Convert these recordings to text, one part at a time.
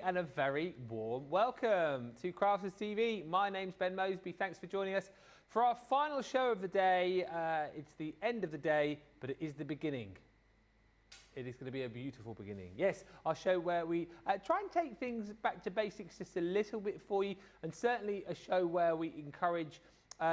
and a very warm welcome to Crafters TV. My name's Ben Moseby. Thanks for joining us for our final show of the day. It's the end of the day, but it is the beginning. It is going to be a beautiful beginning. Yes, our show where we try and take things back to basics just a little bit for you, and certainly a show where we encourage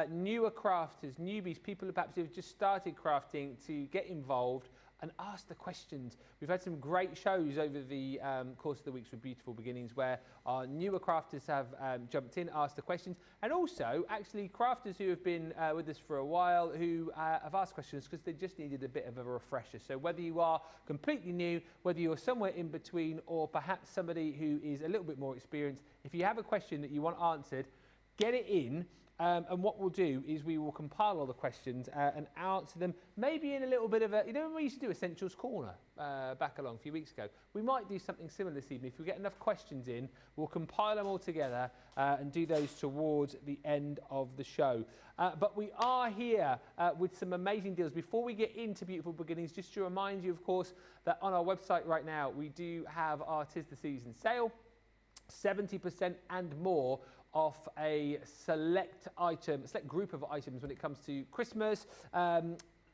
newer crafters, newbies, people who perhaps have just started crafting to get involved and ask the questions. We've had some great shows over the course of the weeks with Beautiful Beginnings where our newer crafters have jumped in, asked the questions, and also actually crafters who have been with us for a while who have asked questions because they just needed a bit of a refresher. So whether you are completely new, whether you're somewhere in between, or perhaps somebody who is a little bit more experienced, if you have a question that you want answered, get it in. And what we'll do is we will compile all the questions and answer them, maybe in a little bit of a, you know, when we used to do Essentials Corner back along a few weeks ago. We might do something similar this evening. If we get enough questions in, we'll compile them all together and do those towards the end of the show. But we are here with some amazing deals. Before we get into Beautiful Beginnings, just to remind you, of course, that on our website right now, we do have our 'Tis the Season sale, 70% and more off a select group of items when it comes to Christmas.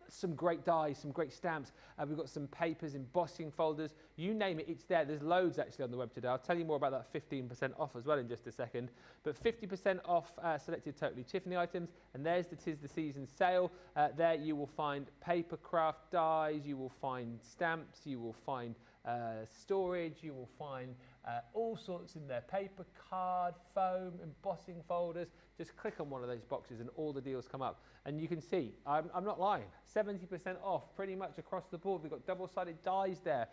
Some great dies, some great stamps. We've got some papers, embossing folders, you name it, it's there. There's loads actually on the web today. I'll tell you more about that 15% off as well in just a second. But 50% off selected Totally Tiffany items, and there's the 'Tis the Season sale. There you will find paper craft dies, you will find stamps, you will find storage, you will find all sorts in there, paper, card, foam, embossing folders. Just click on one of those boxes and all the deals come up. And you can see, I'm not lying, 70% off pretty much across the board. We've got double-sided dies there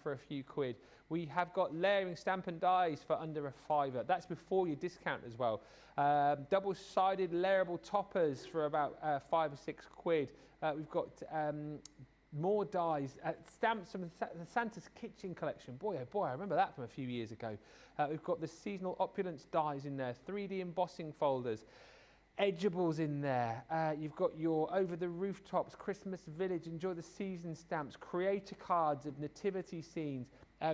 for a few quid. We have got layering stamp and dies for under a £5. That's before your discount as well. Double-sided layerable toppers for about 5 or 6 quid. We've got more dies, stamps from the Santa's Kitchen collection. Boy, oh boy, I remember that from a few years ago. We've got the seasonal opulence dies in there, 3D embossing folders, edgeables in there. You've got your over the rooftops, Christmas village, enjoy the season stamps, creator cards of nativity scenes,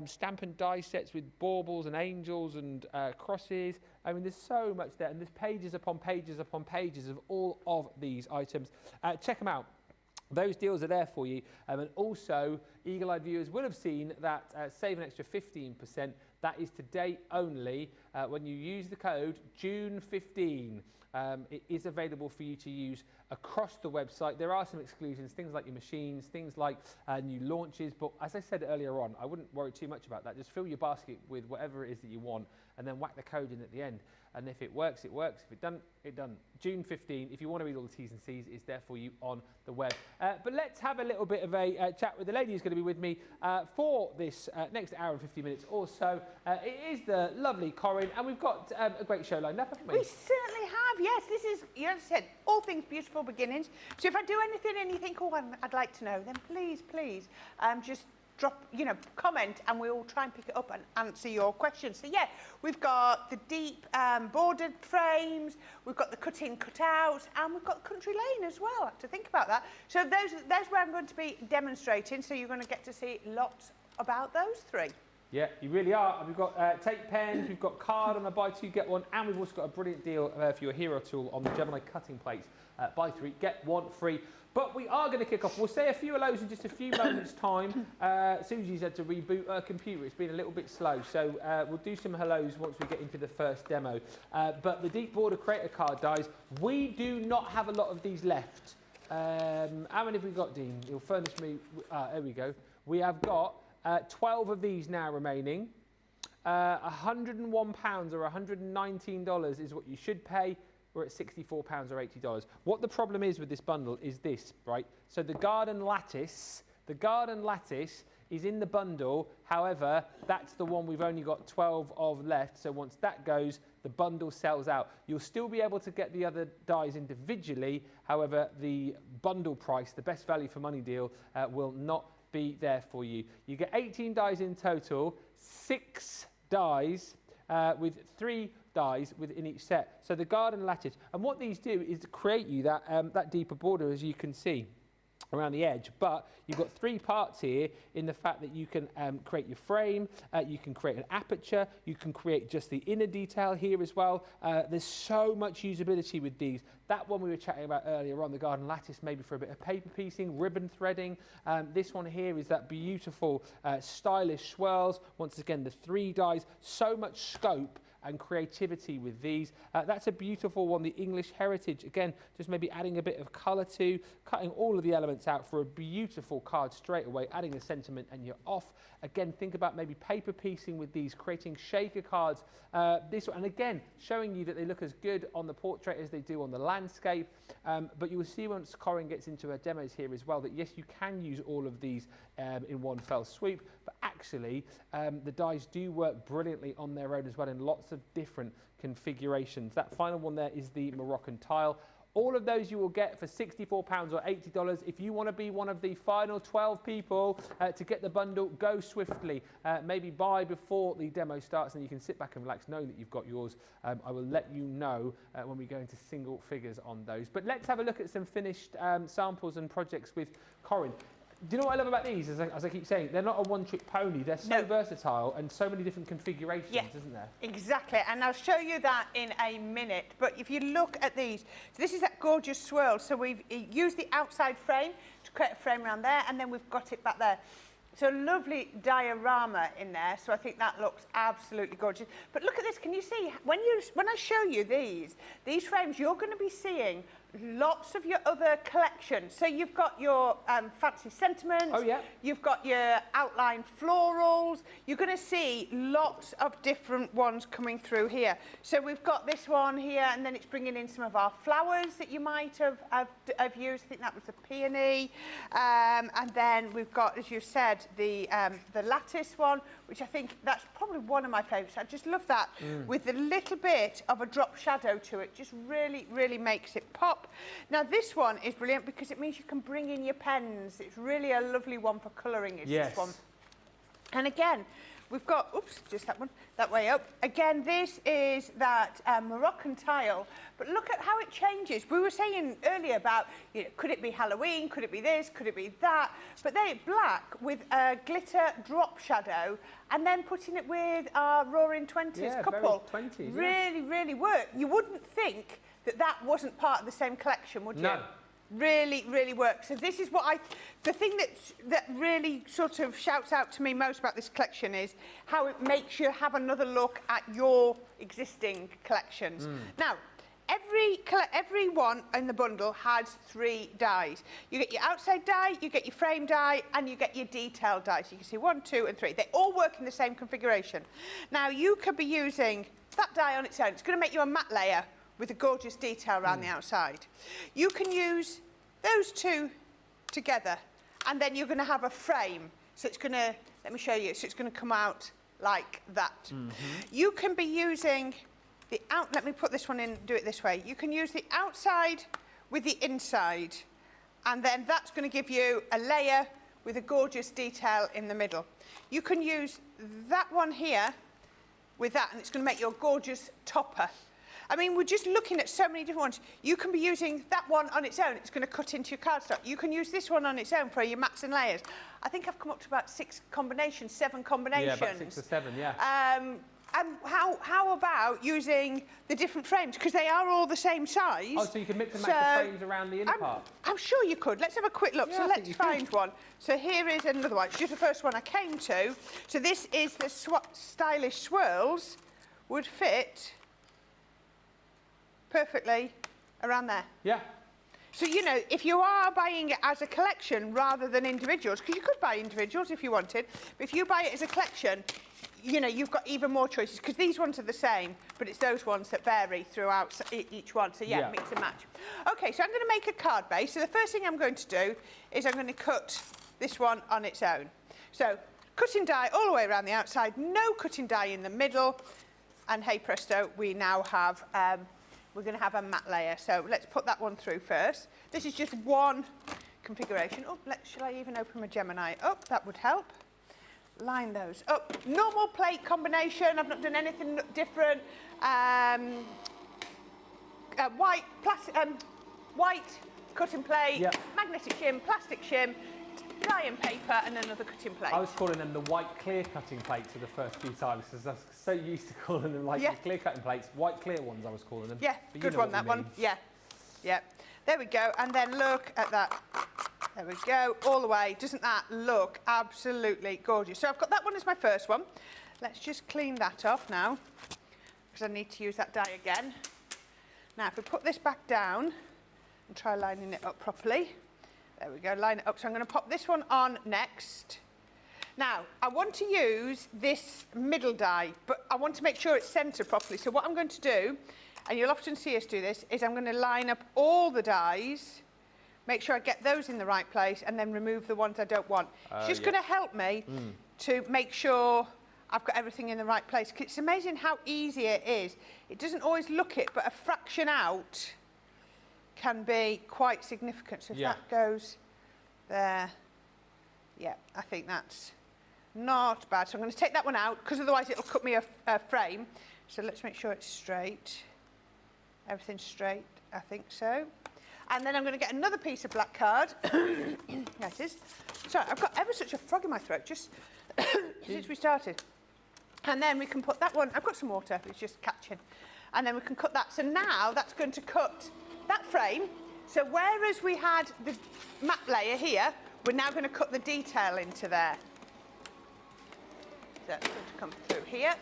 stamp and die sets with baubles and angels and crosses. I mean, there's so much there, and there's pages upon pages upon pages of all of these items. Check them out. Those deals are there for you, and also eagle-eyed viewers will have seen that save an extra 15%. That is today only when you use the code June15. It is available for you to use across the website. There are some exclusions, things like your machines, things like new launches, but as I said earlier on, I wouldn't worry too much about that. Just fill your basket with whatever it is that you want and then whack the code in at the end. And if it works, it works. If it doesn't, it doesn't. June 15, if you want to read all the T's and C's, it's there for you on the web. But let's have a little bit of a chat with the lady who's going to be with me for this next hour and 50 minutes or so. It is the lovely Corrine, and we've got a great show lined up, haven't we? We certainly have, yes. This is, you said, all things Beautiful Beginnings. So if I do anything and you think, oh, I'd like to know, then please, just drop, comment, and we'll try and pick it up and answer your questions. So yeah, we've got the deep bordered frames, we've got the cut-in, cut-out, and we've got country lane as well. I have to think about that. So those where I'm going to be demonstrating, so you're going to get to see lots about those three. Yeah, you really are. We've got tape pens, we've got card on a buy two, get one, and we've also got a brilliant deal for your hero tool on the Gemini cutting plates. Buy three, get one free. But we are going to kick off. We'll say a few hellos in just a few moments' time. Susie's had to reboot her computer. It's been a little bit slow. So we'll do some hellos once we get into the first demo. But the deep border creator card dies, we do not have a lot of these left. How many have we got, Dean? You'll furnish me. There we go. We have got 12 of these now remaining. £101 or $119 is what you should pay. We're at £64 or $80. What the problem is with this bundle is this, right? So the garden lattice is in the bundle. However, that's the one we've only got 12 of left. So once that goes, the bundle sells out. You'll still be able to get the other dies individually. However, the bundle price, the best value for money deal, will not be there for you. You get 18 dies in total, 6 dies with 3 dies within each set. So the garden lattice, and what these do is create you that that deeper border, as you can see. around the edge, but you've got 3 parts here in the fact that you can create your frame, you can create an aperture, you can create just the inner detail here as well. There's so much usability with these. That one we were chatting about earlier on, the garden lattice, maybe for a bit of paper piecing, ribbon threading. This one here is that beautiful stylish swirls. Once again, the 3 dies, so much scope and creativity with these. That's a beautiful one, the English Heritage. Again, just maybe adding a bit of colour to, cutting all of the elements out for a beautiful card straight away, adding a sentiment and you're off. Again, think about maybe paper piecing with these, creating shaker cards. This one, and again, showing you that they look as good on the portrait as they do on the landscape. But you will see once Corrine gets into her demos here as well that yes, you can use all of these in one fell swoop, but actually the dies do work brilliantly on their own as well in lots of different configurations. That final one there is the Moroccan tile. All of those you will get for £64 or $80. If you want to be one of the final 12 people to get the bundle, go swiftly. Maybe buy before the demo starts and you can sit back and relax knowing that you've got yours. I will let you know when we go into single figures on those. But let's have a look at some finished samples and projects with Corrine. Do you know what I love about these? As I keep saying, they're not a one-trick pony. They're so versatile and so many different configurations, isn't there? Exactly, and I'll show you that in a minute. But if you look at these, so this is that gorgeous swirl. So we've used the outside frame to create a frame around there, and then we've got it back there. So lovely diorama in there. So I think that looks absolutely gorgeous. But look at this. Can you see when I show you these frames, you're going to be seeing lots of your other collections. So you've got your fancy sentiments. Oh, yeah. You've got your outline florals. You're going to see lots of different ones coming through here. So we've got this one here, and then it's bringing in some of our flowers that you might have used. I think that was the peony. And then we've got, as you said, the lattice one, which I think that's probably one of my favourites. I just love that with a little bit of a drop shadow to it. Just really, really makes it pop. Now this one is brilliant because it means you can bring in your pens. It's really a lovely one for colouring, is this one. And again, we've got, oops, just that one, that way up. Again, this is that Moroccan tile, but look at how it changes. We were saying earlier about, you know, could it be Halloween? Could it be this? Could it be that? But they're black with a glitter drop shadow and then putting it with our Roaring 20s couple. Very 20s, really, really work. You wouldn't think that wasn't part of the same collection, would you? No. Really, really works. So this is what the thing that really sort of shouts out to me most about this collection is how it makes you have another look at your existing collections. Now, every one in the bundle has 3 dies. You get your outside die, you get your frame die, and you get your detail die. So you can see 1, 2, and 3. They all work in the same configuration. Now, you could be using that die on its own. It's going to make you a matte layer with a gorgeous detail around the outside. You can use those 2 together, and then you're going to have a frame. So it's going to, let me show you, so it's going to come out like that. You can be using the let me put this one in, do it this way. You can use the outside with the inside, and then that's going to give you a layer with a gorgeous detail in the middle. You can use that one here with that, and it's going to make your gorgeous topper. I mean, we're just looking at so many different ones. You can be using that one on its own. It's going to cut into your cardstock. You can use this one on its own for your mats and layers. I think I've come up to about 6 combinations, 7 combinations. Yeah, about 6 or 7, yeah. And how about using the different frames? Because they are all the same size. Oh, so you can mix and match the frames around the inner part? I'm sure you could. Let's have a quick look. Yeah, so let's find one. So here is another one. It's just the first one I came to. So this is the stylish swirls. Would fit perfectly around there. Yeah. So, you know, if you are buying it as a collection rather than individuals, because you could buy individuals if you wanted, but if you buy it as a collection, you know, you've got even more choices, because these ones are the same, but it's those ones that vary throughout each one. So, yeah, mix and match. OK, so I'm going to make a card base. So the first thing I'm going to do is I'm going to cut this one on its own. So cutting die all the way around the outside, no cutting die in the middle, and hey presto, we now have we're going to have a matte layer. So let's put that one through first. This is just one configuration. Oh, shall I even open my Gemini up? That would help. Line those up. Normal plate combination. I've not done anything different. White cutting plate, Yep. magnetic shim, plastic shim, dyeing paper, and another cutting plate. I was calling them the white clear cutting plates for the first few times because I was so used to calling them like Yeah. the clear cutting plates. White clear ones I was calling them. Yeah, But you good know one, what that we one. mean. Yeah, yeah. There we go. And then look at that. There we go, all the way. Doesn't that look absolutely gorgeous? So I've got that one as my first one. Let's just clean that off now because I need to use that dye again. Now, if we put this back down and try lining it up properly. There we go, line it up. So I'm going to pop this one on next. Now, I want to use this middle dye, but I want to make sure it's centred properly. So what I'm going to do, and you'll often see us do this, is I'm going to line up all the dyes, make sure I get those in the right place, and then remove the ones I don't want. It's just going to help me to make sure I've got everything in the right place. 'Cause it's amazing how easy it is. It doesn't always look it, but a fraction out can be quite significant. So if that goes there, yeah, I think that's not bad. So I'm going to take that one out because otherwise it'll cut me a frame. So let's make sure it's straight. Everything's straight, I think so. And then I'm going to get another piece of black card. There it is. Sorry, I've got ever such a frog in my throat just since we started. And then we can put that one, I've got some water, it's just catching. And then we can cut that. So now that's going to cut that frame. So whereas we had the map layer here, we're now going to cut the detail into there. So that's going to come through here.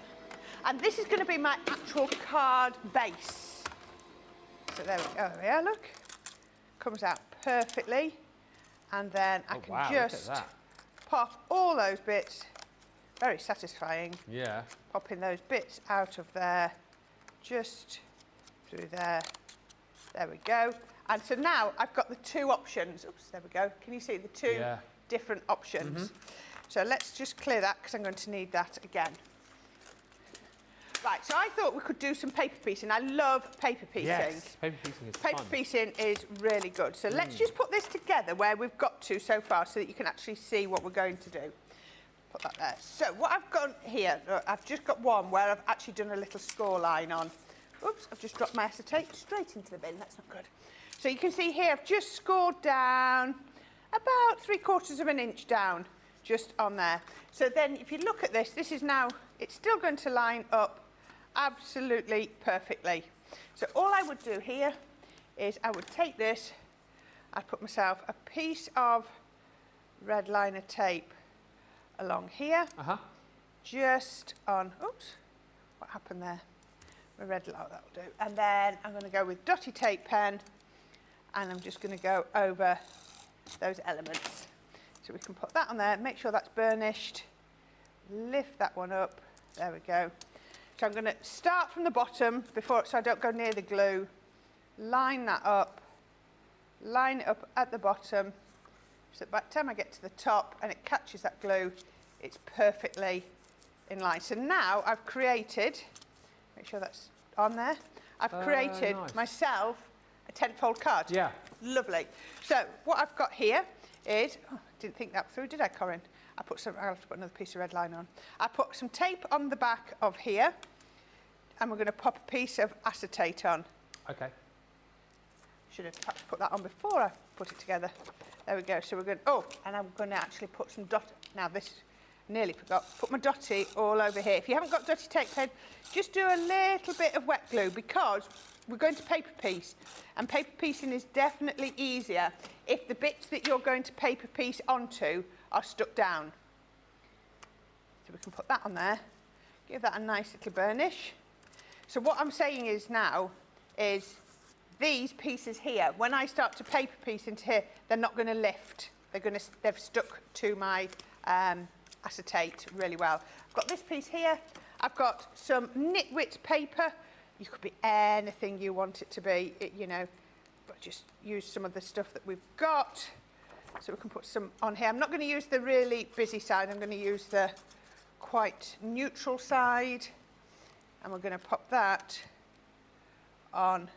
And this is going to be my actual card base. So there we go, yeah, look. Comes out perfectly. And then I can just pop all those bits. Very satisfying. Yeah. Popping those bits out of there, just through there. There we go. And so now I've got the two options. Oops, there we go. Can you see the two different options? So let's just clear that because I'm going to need that again. Right, so I thought we could do some paper piecing. I love paper piecing. Yes, paper piecing is Paper fun. piecing is really good. So let's just put this together where we've got to so far so that you can actually see what we're going to do. Put that there. So what I've got here, I've just got one where I've actually done a little score line on. Oops, I've just dropped my acetate straight into the bin. That's not good. So you can see here, I've just scored down about 3/4 of an inch down, just on there. So then if you look at this, this is now, it's still going to line up absolutely perfectly. So all I would do here is I would take this, I'd put myself a piece of red liner tape along here, just on, oops, what happened there? My red line, that'll do. And then I'm going to go with dotty tape pen, and I'm just going to go over those elements. So we can put that on there, make sure that's burnished, lift that one up, there we go. So I'm going to start from the bottom before, so I don't go near the glue, line that up, line it up at the bottom, so by the time I get to the top and it catches that glue, it's perfectly in line. So now I've created, make sure that's on there, I've created myself a 10-fold card. Yeah. Lovely. So what I've got here is, oh, I didn't think that through, did I, Corrine? I'll have to put another piece of red line on. I put some tape on the back of here, and we're going to pop a piece of acetate on. Okay. Should have perhaps put that on before I put it together. There we go. So we're going, oh, and I'm going to actually put some dot, now this, nearly forgot, put my dotty all over here. If you haven't got dotty tape pen, just do a little bit of wet glue because we're going to paper piece, and paper piecing is definitely easier if the bits that you're going to paper piece onto are stuck down. So we can put that on there, give that a nice little burnish. So what I'm saying is now is these pieces here, when I start to paper piece into here, they're not going to lift. They've stuck to my acetate really well. I've got this piece here. I've got some Nitwit paper. You could be anything you want it to be, you know, but just use some of the stuff that we've got. So we can put some on here. I'm not going to use the really busy side. I'm going to use the quite neutral side. And we're going to pop that on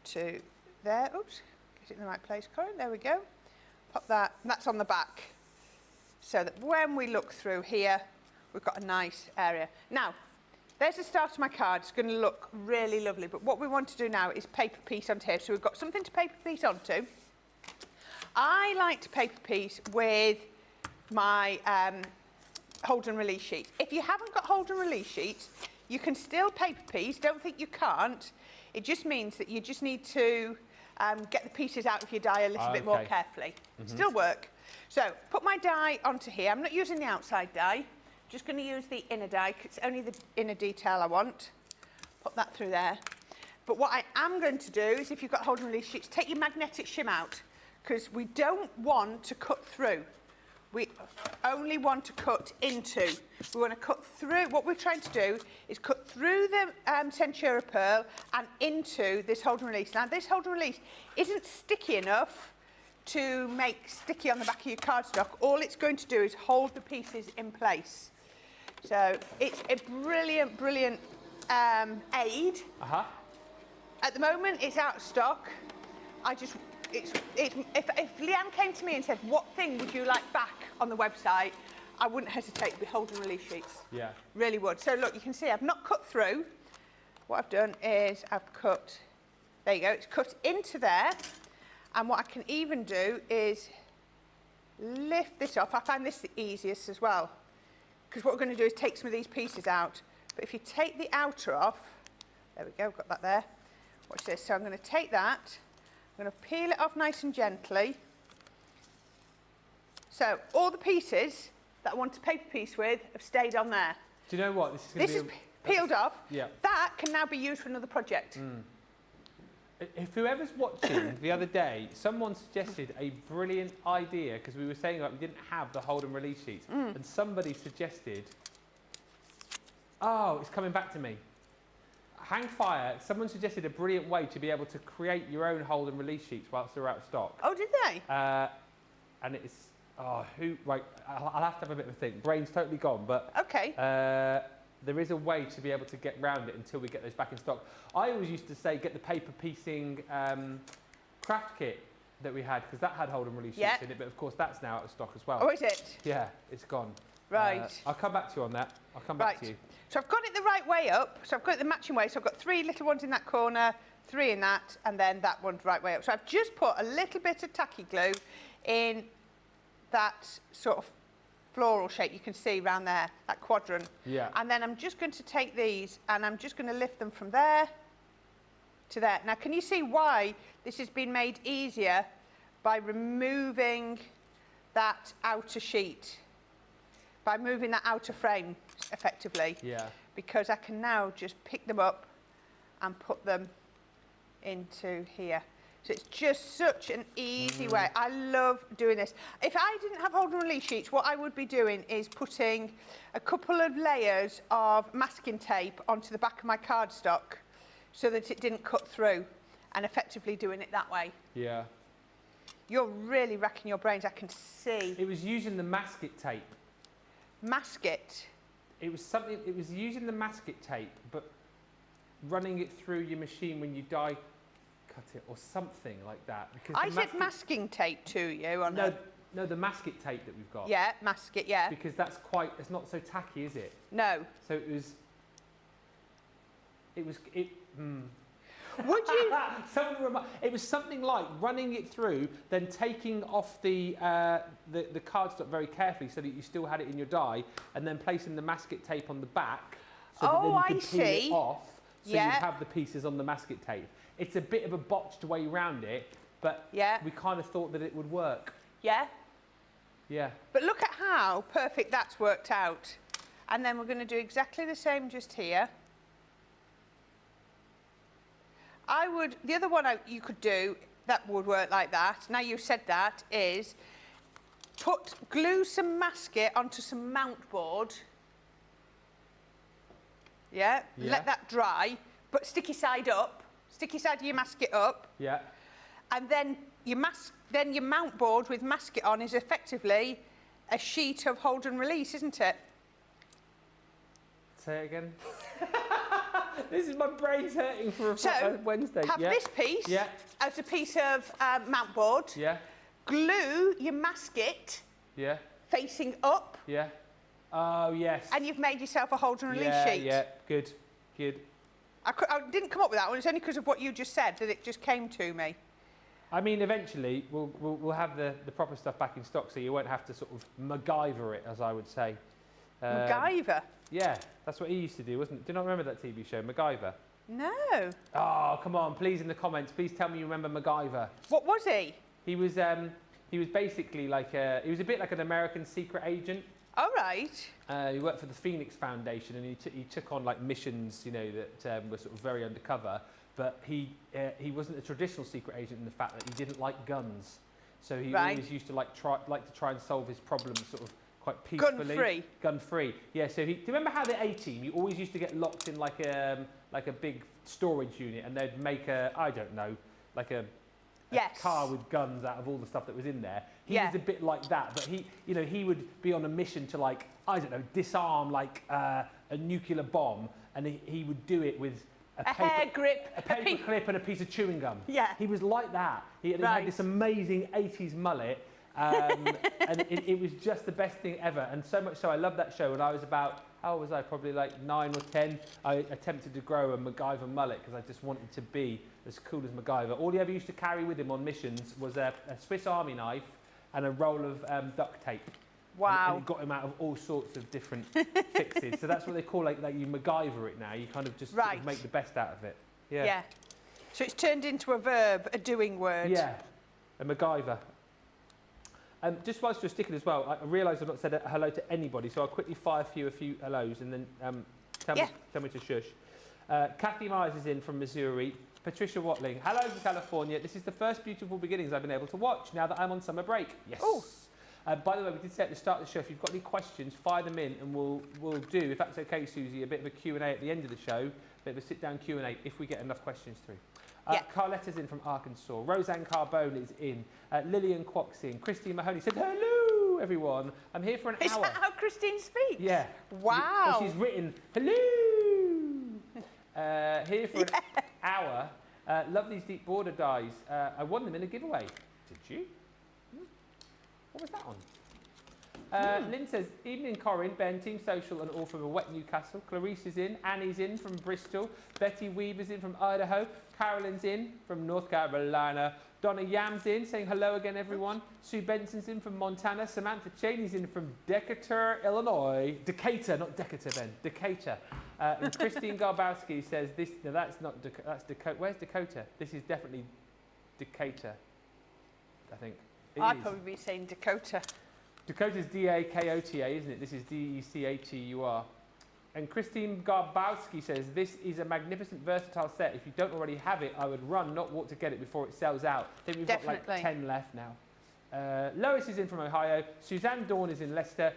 to there. Oops, get it in the right place, Corrine. There we go. Pop that, and that's on the back. So that when we look through here, we've got a nice area. Now, there's the start of my card. It's going to look really lovely. But what we want to do now is paper piece onto here. So we've got something to paper piece onto. I like to paper piece with my hold and release sheets. If you haven't got hold and release sheets, you can still paper piece. Don't think you can't. It just means that you just need to get the pieces out of your die a little bit more carefully. Still work. So put my die onto here. I'm not using the outside die. Just going to use the inner die because it's only the inner detail I want. Put that through there. But what I am going to do is, if you've got hold and release sheets, take your magnetic shim out, because we don't want to cut through. We only want to cut into. We want to cut through. What we're trying to do is cut through the Centura pearl and into this hold and release. Now, this hold and release isn't sticky enough to make sticky on the back of your cardstock. All it's going to do is hold the pieces in place. So it's a brilliant, brilliant aid. At the moment, it's out of stock. If Leanne came to me and said, what thing would you like back on the website, I wouldn't hesitate to be hold and release sheets. Yeah. Really would. So look, you can see I've not cut through. What I've done is I've cut, there you go, it's cut into there. And what I can even do is lift this off. I find this the easiest as well, because what we're going to do is take some of these pieces out. But if you take the outer off, there we go, got that there. Watch this. So I'm going to take that, I'm going to peel it off nice and gently. So all the pieces that I want to paper piece with have stayed on there. Do you know what? This is peeled off. Yeah. That can now be used for another project. If whoever's watching the other day, someone suggested a brilliant idea, because we were saying like we didn't have the hold and release sheets, and somebody suggested, oh, it's coming back to me. Hang fire, someone suggested a brilliant way to be able to create your own hold and release sheets whilst they're out of stock. Oh, did they? And it's, right, I'll have to have a bit of a think. Brain's totally gone, but okay. there is a way to be able to get round it until we get those back in stock. I always used to say get the paper piecing craft kit that we had, because that had hold and release sheets in it, but of course that's now out of stock as well. Oh, is it? Yeah, it's gone. Right. I'll come back to you on that. I'll come back to you. So I've got it the right way up. So I've got it the matching way. So I've got 3 little ones in that corner, 3 in that, and then that one's right way up. So I've just put a little bit of tacky glue in that sort of floral shape you can see around there, that quadrant. Yeah. And then I'm just going to take these and I'm just going to lift them from there to there. Now, can you see why this has been made easier by removing that outer sheet? By moving that outer frame, effectively. Yeah. Because I can now just pick them up and put them into here. So it's just such an easy way. I love doing this. If I didn't have hold and release sheets, what I would be doing is putting a couple of layers of masking tape onto the back of my cardstock so that it didn't cut through, and effectively doing it that way. Yeah. You're really racking your brains, I can see. It was using the masket tape. Masket? It was using the masket tape, but running it through your machine when you die cut it or something like that. Because I said masking tape to you on no, the masket tape that we've got. Yeah, masket, yeah. Because it's not so tacky, is it? No. So it Would you? It was something like running it through, then taking off the cardstock very carefully so that you still had it in your die, and then placing the masket tape on the back so that then you could peel it off so you'd have the pieces on the masket tape. It's a bit of a botched way around it, but we kind of thought that it would work. Yeah? Yeah. But look at how perfect that's worked out. And then we're going to do exactly the same just here. The other one you could do that would work like that, now you've said that, is glue some masket onto some mount board. Yeah? Let that dry, but sticky side up. Sticky side of your masket up. Yeah. And then your mount board with masket on is effectively a sheet of hold and release, isn't it? Say it again. This is my brain's hurting for a Wednesday. Have this piece as a piece of mount board. Yeah. Glue your masket facing up. Yeah. Oh, yes. And you've made yourself a hold and release sheet. Yeah, good, good. I didn't come up with that one. It's only because of what you just said that it just came to me. I mean, eventually we'll have the proper stuff back in stock, so you won't have to sort of MacGyver it, as I would say. MacGyver? Yeah, that's what he used to do, wasn't it? Do you not remember that TV show, MacGyver? No. Oh, come on, please, in the comments, please tell me you remember MacGyver. What was he? He was basically like he was a bit like an American secret agent. All right. He worked for the Phoenix Foundation, and he took on like missions, you know, that were sort of very undercover. But he wasn't a traditional secret agent in the fact that he didn't like guns, so he always used to try and solve his problems sort of quite peacefully. Gun-free. Yeah. So do you remember how the A-Team? You always used to get locked in like a big storage unit, and they'd make a car with guns out of all the stuff that was in there. He was a bit like that, but he would be on a mission to like, I don't know, disarm like a nuclear bomb, and he would do it with a hair grip, a paper clip, and a piece of chewing gum. Yeah. He was like that. He had this amazing 80s mullet, and it was just the best thing ever. And so much so, I loved that show. When I was about, how old was I? Probably like 9 or 10. I attempted to grow a MacGyver mullet because I just wanted to be as cool as MacGyver. All he ever used to carry with him on missions was a Swiss Army knife and a roll of duct tape. Wow. And it got him out of all sorts of different fixes. So that's what they call like you MacGyver it now. You kind of just sort of make the best out of it. Yeah. Yeah. So it's turned into a verb, a doing word. Yeah. A MacGyver. Just whilst you're sticking as well, I realise I've not said hello to anybody, so I'll quickly fire a few hellos and then tell me to shush. Kathy Myers is in from Missouri. Patricia Watling, hello from California. This is the first beautiful beginnings I've been able to watch now that I'm on summer break. Yes. Ooh. By the way, we did say at the start of the show, if you've got any questions, fire them in, and we'll do, if that's okay, Susie, a bit of a Q&A at the end of the show, a bit of a sit-down Q&A if we get enough questions through. Carletta's in from Arkansas. Roseanne Carbone is in. Lillian Quock's in. Christine Mahoney said, hello, everyone. I'm here for an hour. Is that how Christine speaks? Yeah. Wow. She's written, hello. Here for an hour. Love these deep border dyes. I won them in a giveaway. Did you? What was that on? Lynn says, evening Corrine, Ben, Team Social and all from a wet Newcastle. Clarice is in, Annie's in from Bristol, Betty Weaver's in from Idaho, Carolyn's in from North Carolina, Donna Yam's in, saying hello again everyone, Sue Benson's in from Montana, Samantha Cheney's in from Decatur, Illinois, Decatur, not Decatur, Ben, Decatur. And Christine Garbowski says, that's Dakota, where's Dakota? This is definitely Decatur, I think. I'd probably be saying Dakota. Dakota's D-A-K-O-T-A, isn't it? This is D-E-C-H-E-U-R. And Christine Garbowski says, this is a magnificent, versatile set. If you don't already have it, I would run, not walk to get it before it sells out. I think we've got like 10 left now. Lois is in from Ohio. Suzanne Dawn is in Leicester.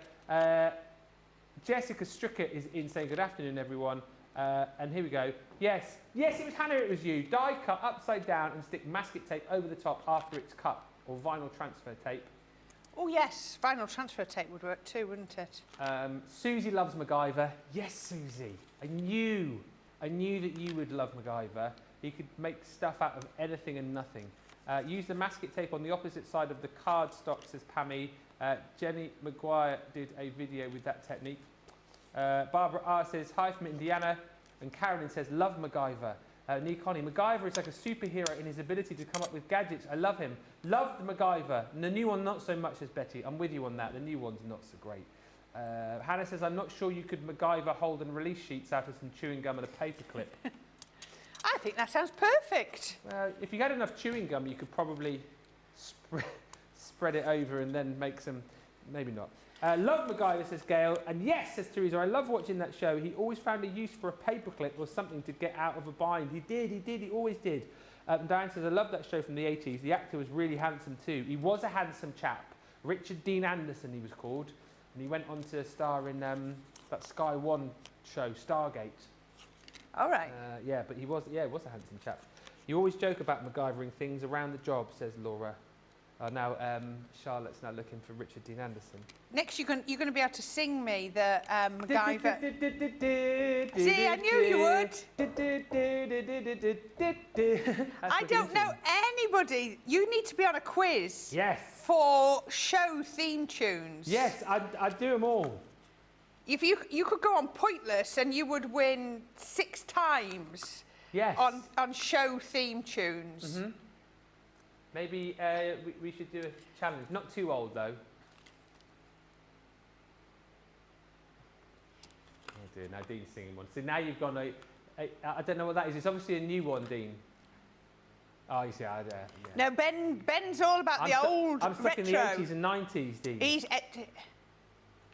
Jessica Stricker is in saying, good afternoon, everyone. And here we go. Yes, it was Hannah, it was you. Die cut upside down and stick masking tape over the top after it's cut. Or vinyl transfer tape. Oh yes, vinyl transfer tape would work too, wouldn't it? Susie loves MacGyver. Yes, Susie. I knew that you would love MacGyver. He could make stuff out of anything and nothing. Use the masking tape on the opposite side of the cardstock, says Pammy. Jenny McGuire did a video with that technique. Barbara R says, hi from Indiana. And Carolyn says, love MacGyver. Nee Connie, MacGyver is like a superhero in his ability to come up with gadgets. I love him. Love the MacGyver. And the new one, not so much, says Betty. I'm with you on that. The new one's not so great. Hannah says, I'm not sure you could MacGyver hold and release sheets out of some chewing gum and a paper clip. I think that sounds perfect. If you had enough chewing gum, you could probably spread it over and then make some, maybe not. Love MacGyver, says Gail. And yes, says Teresa, I love watching that show. He always found a use for a paperclip or something to get out of a bind. He always did. Diane says, I love that show from the 80s. The actor was really handsome too. He was a handsome chap. Richard Dean Anderson, he was called. And he went on to star in that Sky One show, Stargate. All right. But he was a handsome chap. You always joke about MacGyvering things around the job, says Laura. Now Charlotte's now looking for Richard Dean Anderson. Next, you're going to be able to sing me the MacGyver. See, I knew you would. I don't know anybody. You need to be on a quiz. Yes. For show theme tunes. Yes, I'd do them all. If you could go on Pointless and you would win 6 times. Yes. On show theme tunes. Mm-hmm. Maybe we should do a challenge. Not too old though. Oh dear, now Dean's singing one. So now you've gone, I don't know what that is. It's obviously a new one, Dean. Oh, you see, yeah. No, Ben's all about the old I'm stuck retro. in the 80s and 90s, Dean. He's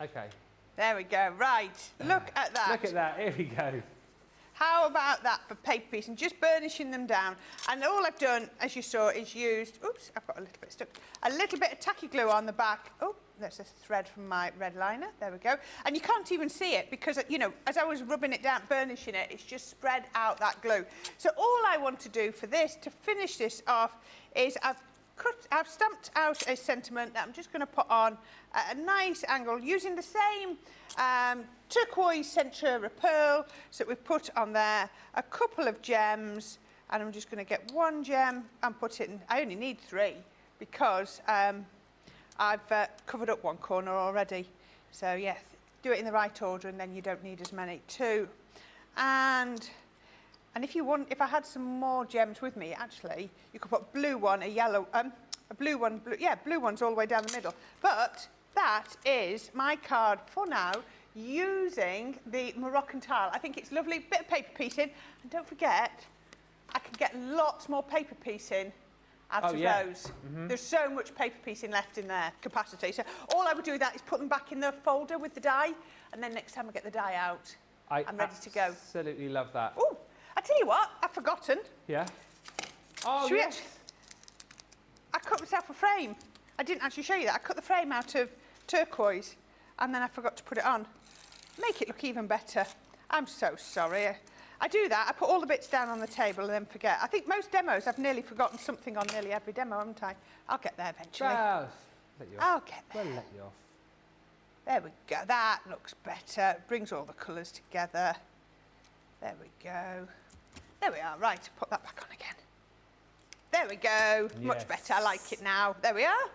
Okay. There we go. Right. Look at that. Look at that. Here we go. How about that for paper piece and just burnishing them down? And all I've done, as you saw, is used, oops, I've got a little bit stuck, a little bit of tacky glue on the back. Oh, that's a thread from my red liner. There we go. And you can't even see it because, you know, as I was rubbing it down, burnishing it, it's just spread out that glue. So all I want to do for this, to finish this off, is I've stamped out a sentiment that I'm just going to put on at a nice angle using the same turquoise centre pearl that we've put on there, a couple of gems, and I'm just going to get one gem and put it in. I only need 3 because I've covered up one corner already. So yeah, do it in the right order and then you don't need as many. 2. And if you want, if I had some more gems with me, actually, you could put blue one, a yellow, a blue one, blue one's all the way down the middle. But that is my card for now, using the Moroccan tile. I think it's lovely, bit of paper piecing, and don't forget, I can get lots more paper piecing out of those. There's so much paper piecing left in their capacity. So all I would do with that is put them back in the folder with the die, and then next time I get the die out, I'm ready to go. Absolutely love that. Oh, I tell you what, I've forgotten. Yeah? Oh, yes. I cut myself a frame. I didn't actually show you that. I cut the frame out of turquoise, and then I forgot to put it on. Make it look even better. I'm so sorry. I do that. I put all the bits down on the table and then forget. I think most demos, I've nearly forgotten something on nearly every demo, haven't I? I'll get there eventually. Well, let you off. I'll get there. We'll let you off. There we go. That looks better. It brings all the colours together. There we go. There we are. Right, put that back on again. There we go. Yes. Much better. I like it now. There we are.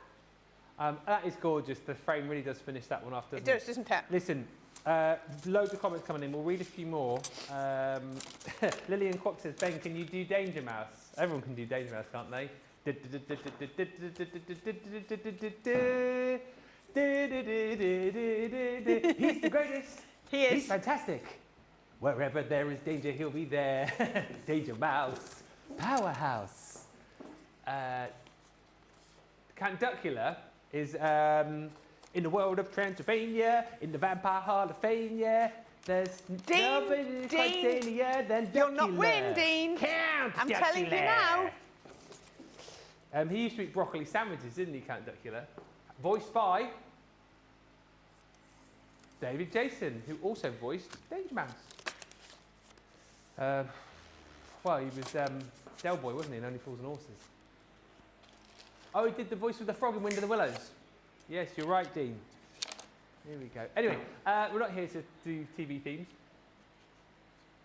That is gorgeous. The frame really does finish that one off, doesn't it? It does, doesn't it? Listen, loads of comments coming in. We'll read a few more. Lillian Kwok says, Ben, can you do Danger Mouse? Everyone can do Danger Mouse, can't they? He's the greatest. He is. He's fantastic. Wherever there is danger, he'll be there. Danger Mouse. Powerhouse. Count Duckula is in the world of Transylvania, in the Vampire Hall of Fame, yeah. There's nobody Dean, than you'll not win, Dean. Count I'm Duckula. telling you now. He used to eat broccoli sandwiches, didn't he, Count Duckula? Voiced by David Jason, who also voiced Danger Mouse. Well, he was Del Boy, wasn't he, in Only Fools and Horses? Oh, he did the voice of the frog in Wind of the Willows. Yes, you're right, Dean. Here we go. Anyway, we're not here to do TV themes.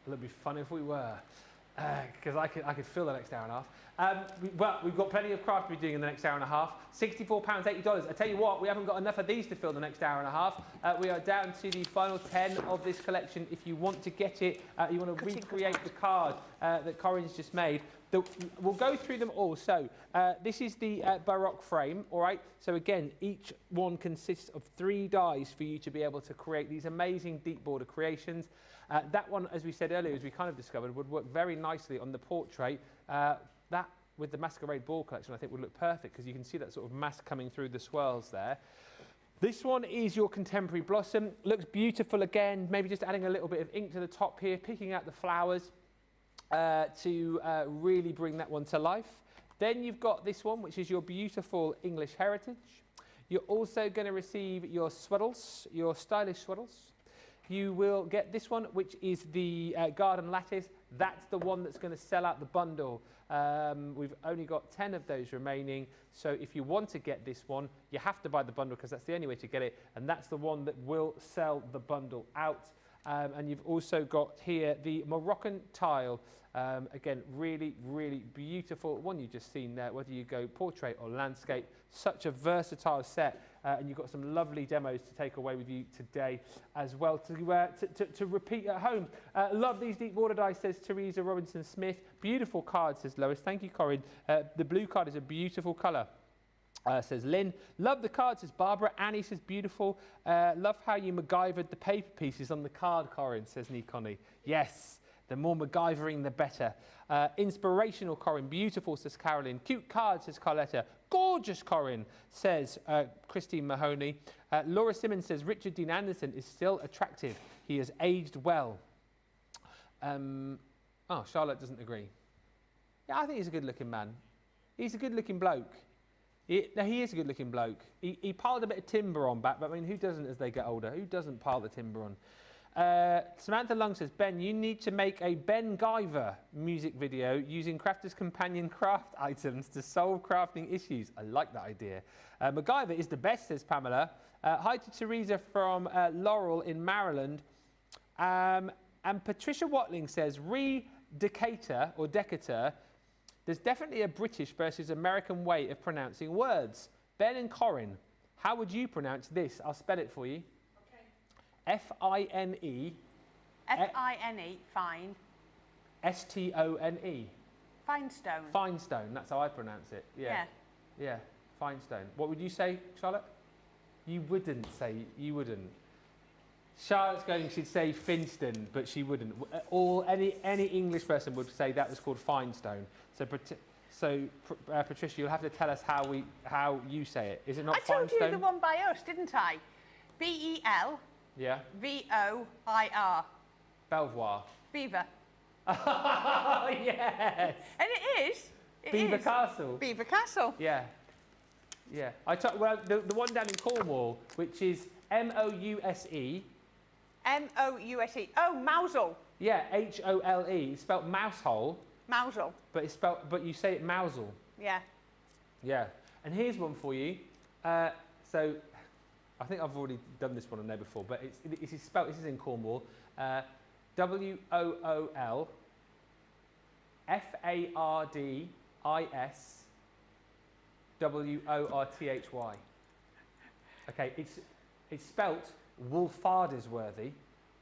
It would be fun if we were, because I could fill the next hour and a half. Well, we've got plenty of craft to be doing in the next hour and a half. £64.80. I tell you what, we haven't got enough of these to fill the next hour and a half. We are down to the final 10 of this collection. If you want to get it, you want to recreate the card that Corrine's just made. We'll go through them all. So this is the Baroque frame, all right? So again, each one consists of 3 dies for you to be able to create these amazing deep border creations. That one, as we said earlier, as we kind of discovered, would work very nicely on the portrait. That with the Masquerade Ball collection, I think would look perfect because you can see that sort of mask coming through the swirls there. This one is your Contemporary Blossom. Looks beautiful again, maybe just adding a little bit of ink to the top here, picking out the flowers to really bring that one to life. Then you've got this one, which is your beautiful English Heritage. You're also going to receive your swaddles, your stylish swaddles. You will get this one, which is the Garden Lattice. That's the one that's going to sell out the bundle. We've only got 10 of those remaining. So if you want to get this one, you have to buy the bundle because that's the only way to get it. And that's the one that will sell the bundle out. And you've also got here the Moroccan tile. Again, really, really beautiful one you've just seen there, whether you go portrait or landscape. Such a versatile set. And you've got some lovely demos to take away with you today as well to repeat at home. Love these deep water dice, says Teresa Robinson Smith. Beautiful card, says Lois. Thank you, Corrine. The blue card is a beautiful colour. Says Lynn. Love the card, says Barbara. Annie says beautiful. Love how you MacGyvered the paper pieces on the card, Corrine, says Nikoni. Yes, the more MacGyvering, the better. Inspirational, Corrine. Beautiful, says Carolyn. Cute card, says Carletta. Gorgeous, Corrine, says Christine Mahoney. Laura Simmons says Richard Dean Anderson is still attractive. He has aged well. Oh, Charlotte doesn't agree. Yeah, I think he's a good-looking man. He's a good-looking bloke. No, he is a good-looking bloke. He piled a bit of timber on back, but I mean, who doesn't as they get older? Who doesn't pile the timber on? Samantha Lung says, Ben, you need to make a Ben Guyver music video using Crafter's Companion craft items to solve crafting issues. I like that idea. MacGyver is the best, says Pamela. Hi to Teresa from Laurel in Maryland. And Patricia Watling says, Decatur or Decatur, there's definitely a British versus American way of pronouncing words. Ben and Corrine, how would you pronounce this? I'll spell it for you. F-I-N-E. F-I-N-E, fine. S-T-O-N-E. Finestone. Finestone, that's how I pronounce it. Yeah. Yeah, Finestone. What would you say, Charlotte? You wouldn't say, you wouldn't. Charlotte's going, she'd say Finston, but she wouldn't. Or any English person would say that was called Finestone. So Patricia, you'll have to tell us how you say it. Is it not Finestone? I told you the one by us, didn't I? B-E-L. Yeah. V-O-I-R. Belvoir. Beaver. Yes. And it is. Beaver Castle. Beaver Castle. Yeah. Yeah. Well, the one down in Cornwall, which is M-O-U-S-E. M-O-U-S-E. Oh, Mousel. Yeah, H-O-L-E. It's spelled mousehole. Mousel. But you say it Mousel. Yeah. Yeah. And here's one for you. So I think I've already done this one on there before, but it's spelled, this is in Cornwall, W-O-O-L-F-A-R-D-I-S-W-O-R-T-H-Y. Okay, it's spelt Wolfardisworthy.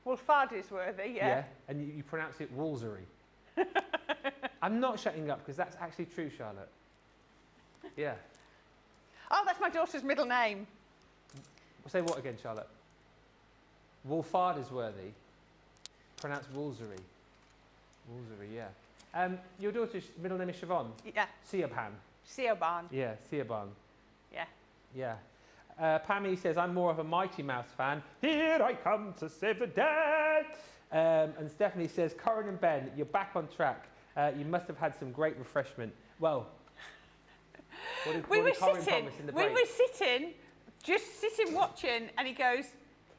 Wolfardisworthy, yeah. Yeah, and you pronounce it Woolsery. I'm not shutting up because that's actually true, Charlotte. Yeah. Oh, that's my daughter's middle name. Say what again, Charlotte? Wolfardisworthy. Pronounced Woolsery. Woolsery, yeah. Your daughter's middle name is Siobhan? Yeah. Siobhan. Siobhan. Yeah, Siobhan. Yeah. Yeah. Pammy says, I'm more of a Mighty Mouse fan. Here I come to save the day. And Stephanie says, Corrine and Ben, you're back on track. You must have had some great refreshment. Well, we were sitting, just sitting watching, and he goes,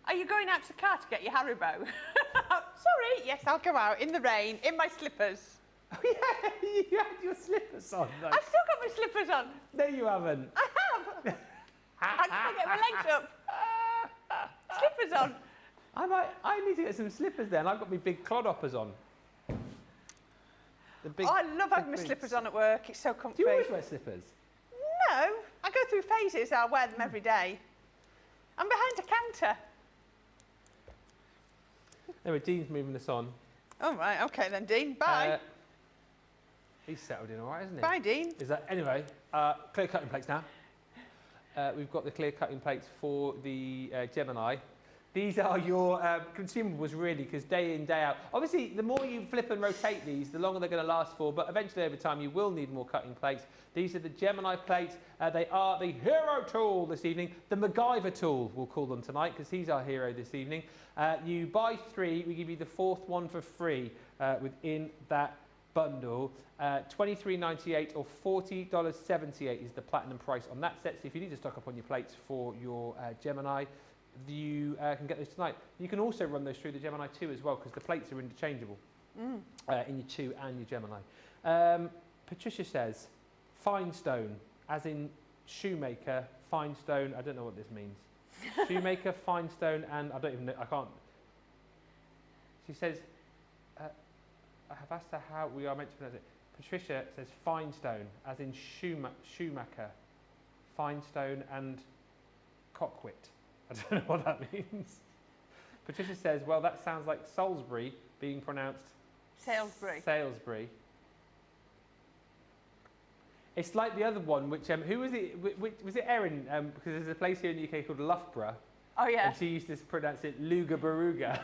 are you going out to the car to get your Haribo? Sorry, yes, I'll go out in the rain, in my slippers. Oh, yeah, you had your slippers on, though. I've still got my slippers on. No, you haven't. I have. I can't get my legs up. Slippers on. I need to get some slippers then. I've got my big clodhoppers on. I love having my slippers on at work. It's so comfy. Do you always wear slippers? No. I go through phases. I'll wear them every day. I'm behind a counter. Anyway, Dean's moving us on. Oh, right. OK, then, Dean. Bye. He's settled in all right, isn't he? Bye, Dean. Anyway, clear cutting plates now. We've got the clear cutting plates for the Gemini. These are your consumables, really, because day in, day out. Obviously, the more you flip and rotate these, the longer they're going to last for, but eventually over time you will need more cutting plates. These are the Gemini plates. They are the hero tool this evening, the MacGyver tool, we'll call them tonight, because he's our hero this evening. You buy 3, we give you the 4th one for free within that bundle. $23.98 or $40.78 is the platinum price on that set. So if you need to stock up on your plates for your Gemini, you can get those tonight. You can also run those through the Gemini 2 as well, because the plates are interchangeable in your 2 and your Gemini. Patricia says, fine stone, as in shoemaker, fine stone. I don't know what this means. Shoemaker, fine stone, and I don't even know, I can't. She says, I have asked her how we are meant to pronounce it. Patricia says Finestone, as in Schumacher. Finestone and Cockwit. I don't know what that means. Patricia says, well, that sounds like Salisbury being pronounced Salisbury. Salisbury. It's like the other one, which, who was it? Was it Erin? Because there's a place here in the UK called Loughborough. Oh, yeah. And she used to pronounce it Luga-Baruga.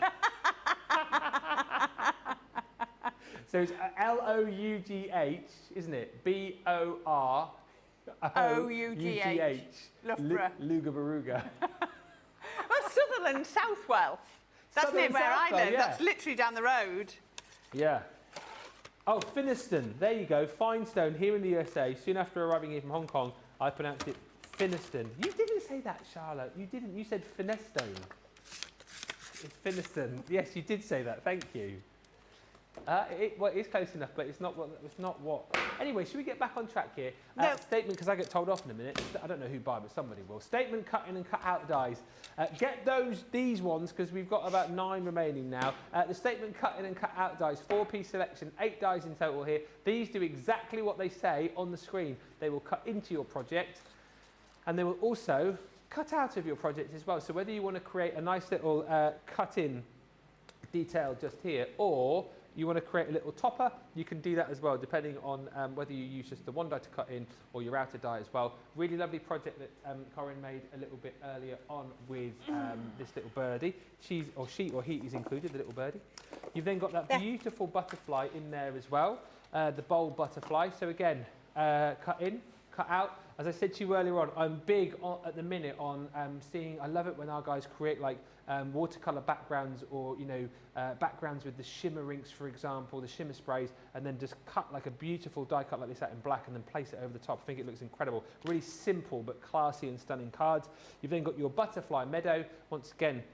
So it's L-O-U-G-H, isn't it? B-O-R-O-U-G-H. Loughborough. Luga-Baruga. Well, Sutherland, Southwell. That's near where I live. Yeah. That's literally down the road. Yeah. Oh, Finiston. There you go. Finestone here in the USA. Soon after arriving here from Hong Kong, I pronounced it Finiston. You didn't say that, Charlotte. You didn't. You said Finestone. It's Finiston. Yes, you did say that. Thank you. Well, it is close enough, but it's not what. Anyway, should we get back on track here? No. Statement, because I get told off in a minute. I don't know who by, but somebody will. Statement, cut in and cut out dies. Get these ones, because we've got about 9 remaining now. The statement, cut in and cut out dies, 4-piece selection, 8 dies in total here. These do exactly what they say on the screen. They will cut into your project, and they will also cut out of your project as well. So whether you want to create a nice little cut-in detail just here, or you want to create a little topper, you can do that as well, depending on whether you use just the one die to cut in or your outer die as well. Really lovely project that Corrine made a little bit earlier on with this little birdie. She or he is included, the little birdie. You've then got that beautiful butterfly in there as well, the bold butterfly. So again, cut in, cut out. As I said to you earlier on, I'm big at the minute on seeing, I love it when our guys create like watercolour backgrounds, or backgrounds with the shimmer inks, for example, the shimmer sprays, and then just cut like a beautiful die cut like this out in black and then place it over the top. I think it looks incredible. Really simple but classy and stunning cards. You've then got your butterfly meadow. Once again,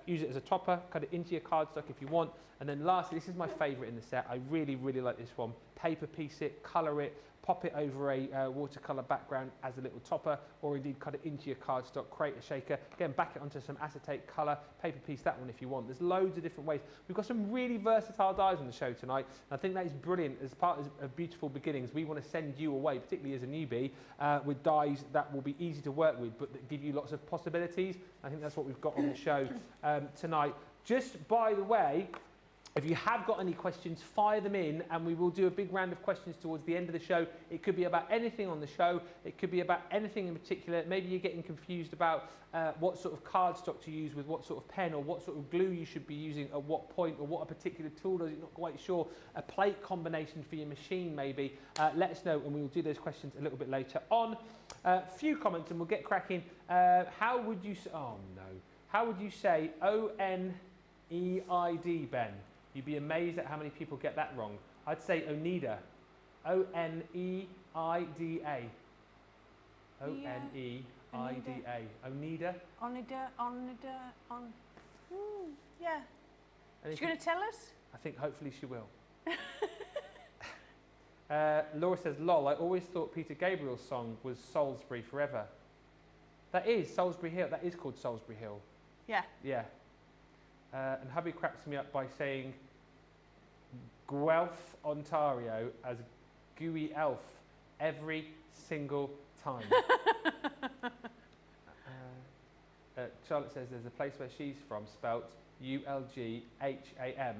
use it as a topper, cut it into your cardstock if you want. And then lastly, this is my favourite in the set. I really, really like this one. Paper piece it, colour it, pop it over a watercolour background as a little topper, or indeed cut it into your cardstock, create a shaker, again back it onto some acetate colour, paper piece that one if you want. There's loads of different ways. We've got some really versatile dies on the show tonight, and I think that is brilliant. As part of Beautiful Beginnings, we want to send you away, particularly as a newbie, with dies that will be easy to work with, but that give you lots of possibilities. I think that's what we've got on the show tonight. Just by the way, if you have got any questions, fire them in, and we will do a big round of questions towards the end of the show. It could be about anything on the show. It could be about anything in particular. Maybe you're getting confused about what sort of cardstock to use with what sort of pen, or what sort of glue you should be using at what point, or what a particular tool does. You're not quite sure. A plate combination for your machine, maybe. Let us know, and we will do those questions a little bit later on. Few comments, and we'll get cracking. How would you say? Oh no. How would you say O-N-E-I-D, Ben? You'd be amazed at how many people get that wrong. I'd say Oneida. O-N-E-I-D-A. O-N-E-I-D-A. Oneida? Yeah. She's going to tell us? I think hopefully she will. Laura says, lol, I always thought Peter Gabriel's song was Salisbury Forever. That is Salisbury Hill. That is called Salisbury Hill. Yeah. Yeah. And hubby cracks me up by saying Guelph, Ontario as gooey elf every single time. Charlotte says there's a place where she's from spelt U-L-G-H-A-M.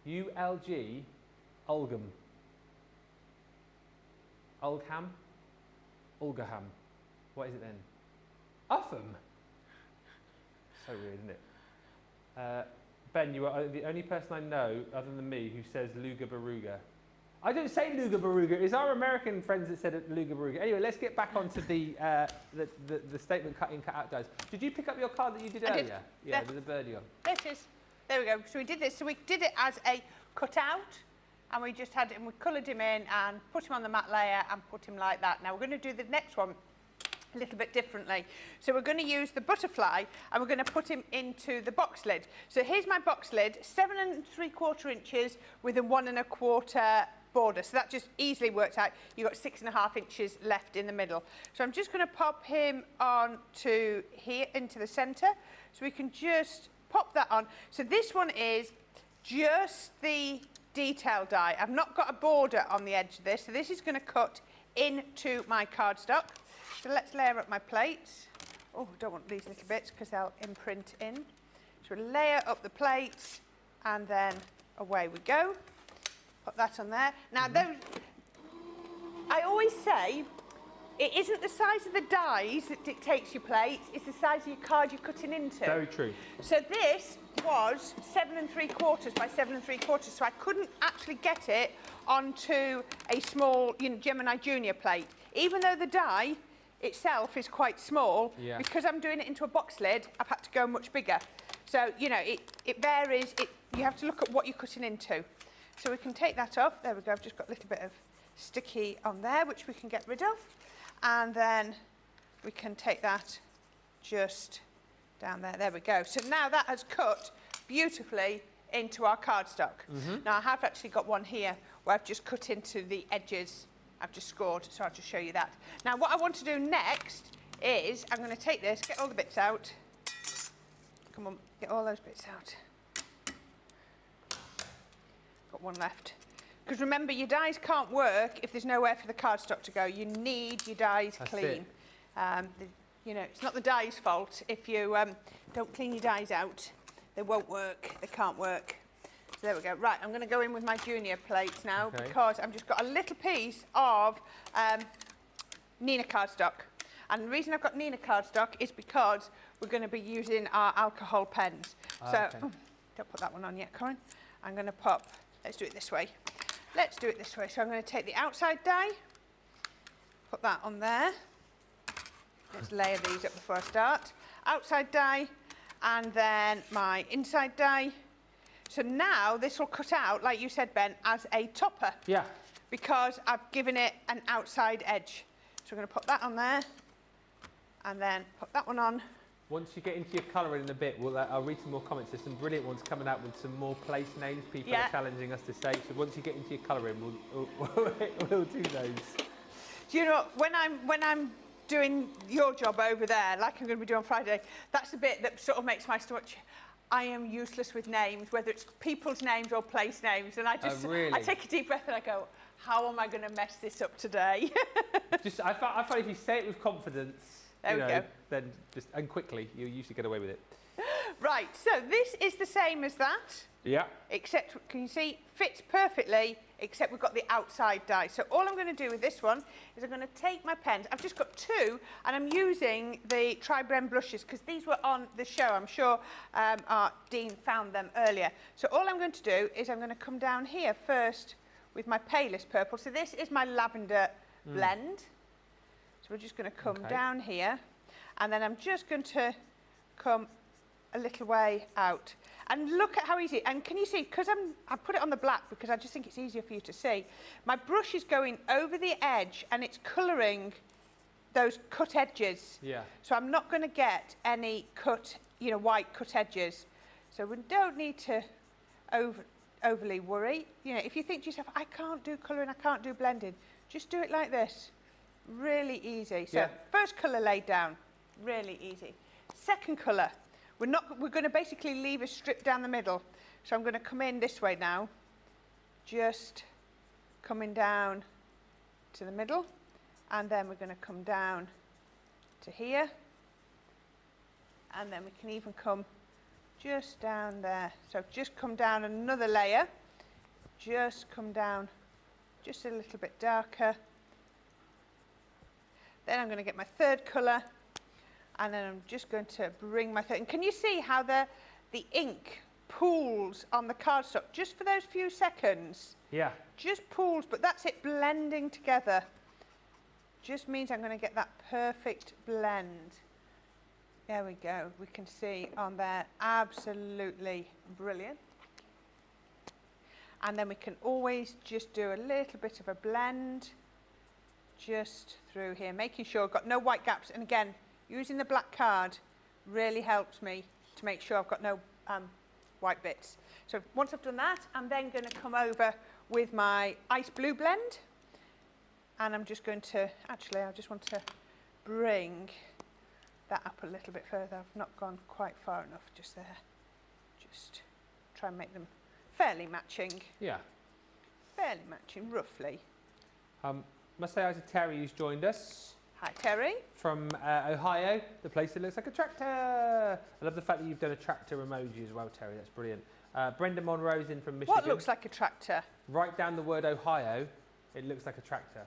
U-L-G, Ulgam. Ulgham? Ulgaham. What is it then? Upham. So weird, isn't it? Ben, you are the only person I know, other than me, who says Luga Baruga. I don't say Luga Baruga. It's our American friends that said it Luga Baruga. Anyway, let's get back onto the statement cut in, cut out dies. Did you pick up your card that you did earlier? Did. Yeah, with the birdie on. There it is. There we go. So we did this. So we did it as a cutout, and we just had it, and we coloured him in and put him on the matte layer and put him like that. Now we're going to do the next one a little bit differently. So we're going to use the butterfly, and we're going to put him into the box lid. So here's my box lid, 7 3/4 inches with a 1 1/4 border. So that just easily worked out. You've got 6.5 inches left in the middle. So I'm just going to pop him on to here into the centre. So we can just pop that on. So this one is just the detail die. I've not got a border on the edge of this, so this is going to cut into my cardstock. So let's layer up my plates. Oh, I don't want these little bits because they'll imprint in. So we'll layer up the plates and then away we go. Put that on there. Now, I always say it isn't the size of the dies that dictates your plates, it's the size of your card you're cutting into. Very true. So this was 7 3/4 by 7 3/4, so I couldn't actually get it onto a small, Gemini Junior plate. Even though the die itself is quite small, because I'm doing it into a box lid, I've had to go much bigger. So, it varies. You have to look at what you're cutting into. So we can take that off. There we go. I've just got a little bit of sticky on there, which we can get rid of. And then we can take that just down there. There we go. So now that has cut beautifully into our cardstock. Now I have actually got one here where I've just cut into the edges. I've just scored, so I'll just show you that. Now what I want to do next is I'm going to take this, get all the bits out. Come on, get all those bits out. Got one left. Because remember, your dies can't work if there's nowhere for the cardstock to go. You need your dies clean. It's not the die's fault. If you don't clean your dies out, they won't work. They can't work. So there we go. Right, I'm going to go in with my junior plates now because I've just got a little piece of Nina cardstock. And the reason I've got Nina cardstock is because we're going to be using our alcohol pens. Don't put that one on yet, Corrine. I'm going to pop, let's do it this way. Let's do it this way. So I'm going to take the outside die, put that on there. Let's layer these up before I start. Outside die, and then my inside die. So now this will cut out, like you said, Ben, as a topper. Yeah. Because I've given it an outside edge. So I'm going to put that on there, and then put that one on. Once you get into your colouring in a bit, I'll read some more comments. There's some brilliant ones coming out with some more place names people are challenging us to say. So once you get into your colouring, we'll do those. Do you know, when I'm doing your job over there, like I'm going to be doing on Friday, that's the bit that sort of makes my stomach. I am useless with names, whether it's people's names or place names, and I just I take a deep breath and I go, how am I going to mess this up today? I find if you say it with confidence, then and quickly, you usually get away with it. Right, so this is the same as that. Yeah. Except, can you see, fits perfectly, except we've got the outside die. So all I'm going to do with this one is I'm going to take my pens. I've just got two, and I'm using the Tri-Blend brushes because these were on the show. I'm sure our Dean found them earlier. So all I'm going to do is I'm going to come down here first with my palest purple. So this is my lavender blend. So we're just going to come down here, and then I'm just going to come a little way out. And look at how easy, and can you see, because I put it on the black because I just think it's easier for you to see. My brush is going over the edge and it's colouring those cut edges. Yeah. So I'm not going to get any cut, white cut edges. So we don't need to overly worry. If you think to yourself, I can't do colouring, I can't do blending, just do it like this. Really easy. So first colour laid down, really easy. Second colour. We're going to basically leave a strip down the middle. So I'm going to come in this way now, just coming down to the middle, and then we're going to come down to here, and then we can even come just down there. So just come down another layer, just come down just a little bit darker. Then I'm going to get my third colour. And then I'm just going to bring my third. And can you see how the ink pools on the cardstock just for those few seconds? Yeah. Just pools, but that's it blending together. Just means I'm going to get that perfect blend. There we go. We can see on there, absolutely brilliant. And then we can always just do a little bit of a blend just through here, making sure I've got no white gaps. And again, using the black card really helps me to make sure I've got no white bits. So once I've done that, I'm then going to come over with my ice blue blend. And I'm just going to, actually, I just want to bring that up a little bit further. I've not gone quite far enough just there. Just try and make them fairly matching. Yeah. Fairly matching, roughly. Must say hi to Terry, who's joined us Hi, Terry. from Ohio, the place that looks like a tractor. I love the fact that you've done a tractor emoji as well, Terry. That's brilliant. Brenda Monroe's in from Michigan. What looks like a tractor? Write down the word Ohio. It looks like a tractor.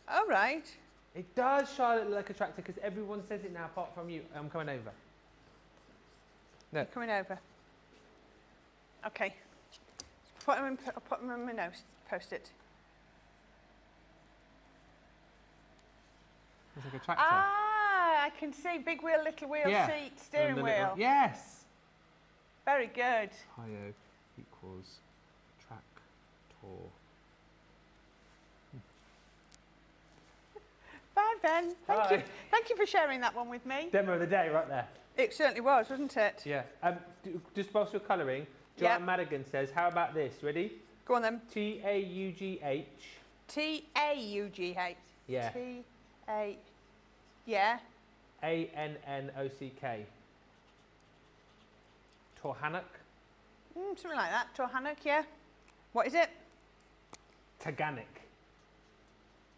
Oh, right. It does, Charlotte, look like a tractor because everyone says it now apart from you. I'm coming over. No. You're coming over. Okay. I'll put them in my notes. Post-it. It's like a tractor. Ah, I can see big wheel, little wheel, seat, steering wheel. Yes. Very good. Ohio equals tractor. Bye, Ben. Thank Bye. you. Thank you for sharing that one with me. Demo of the day, right there. It certainly was, wasn't it? Yeah. Just whilst you're colouring, Joanne Madigan says, how about this? Ready? Go on then. T-A-U-G-H. T-A-U-G-H. Yeah. T-A... Yeah. A-N-N-O-C-K. Torhannock. Something like that. Torhannock, yeah. What is it? Taganic.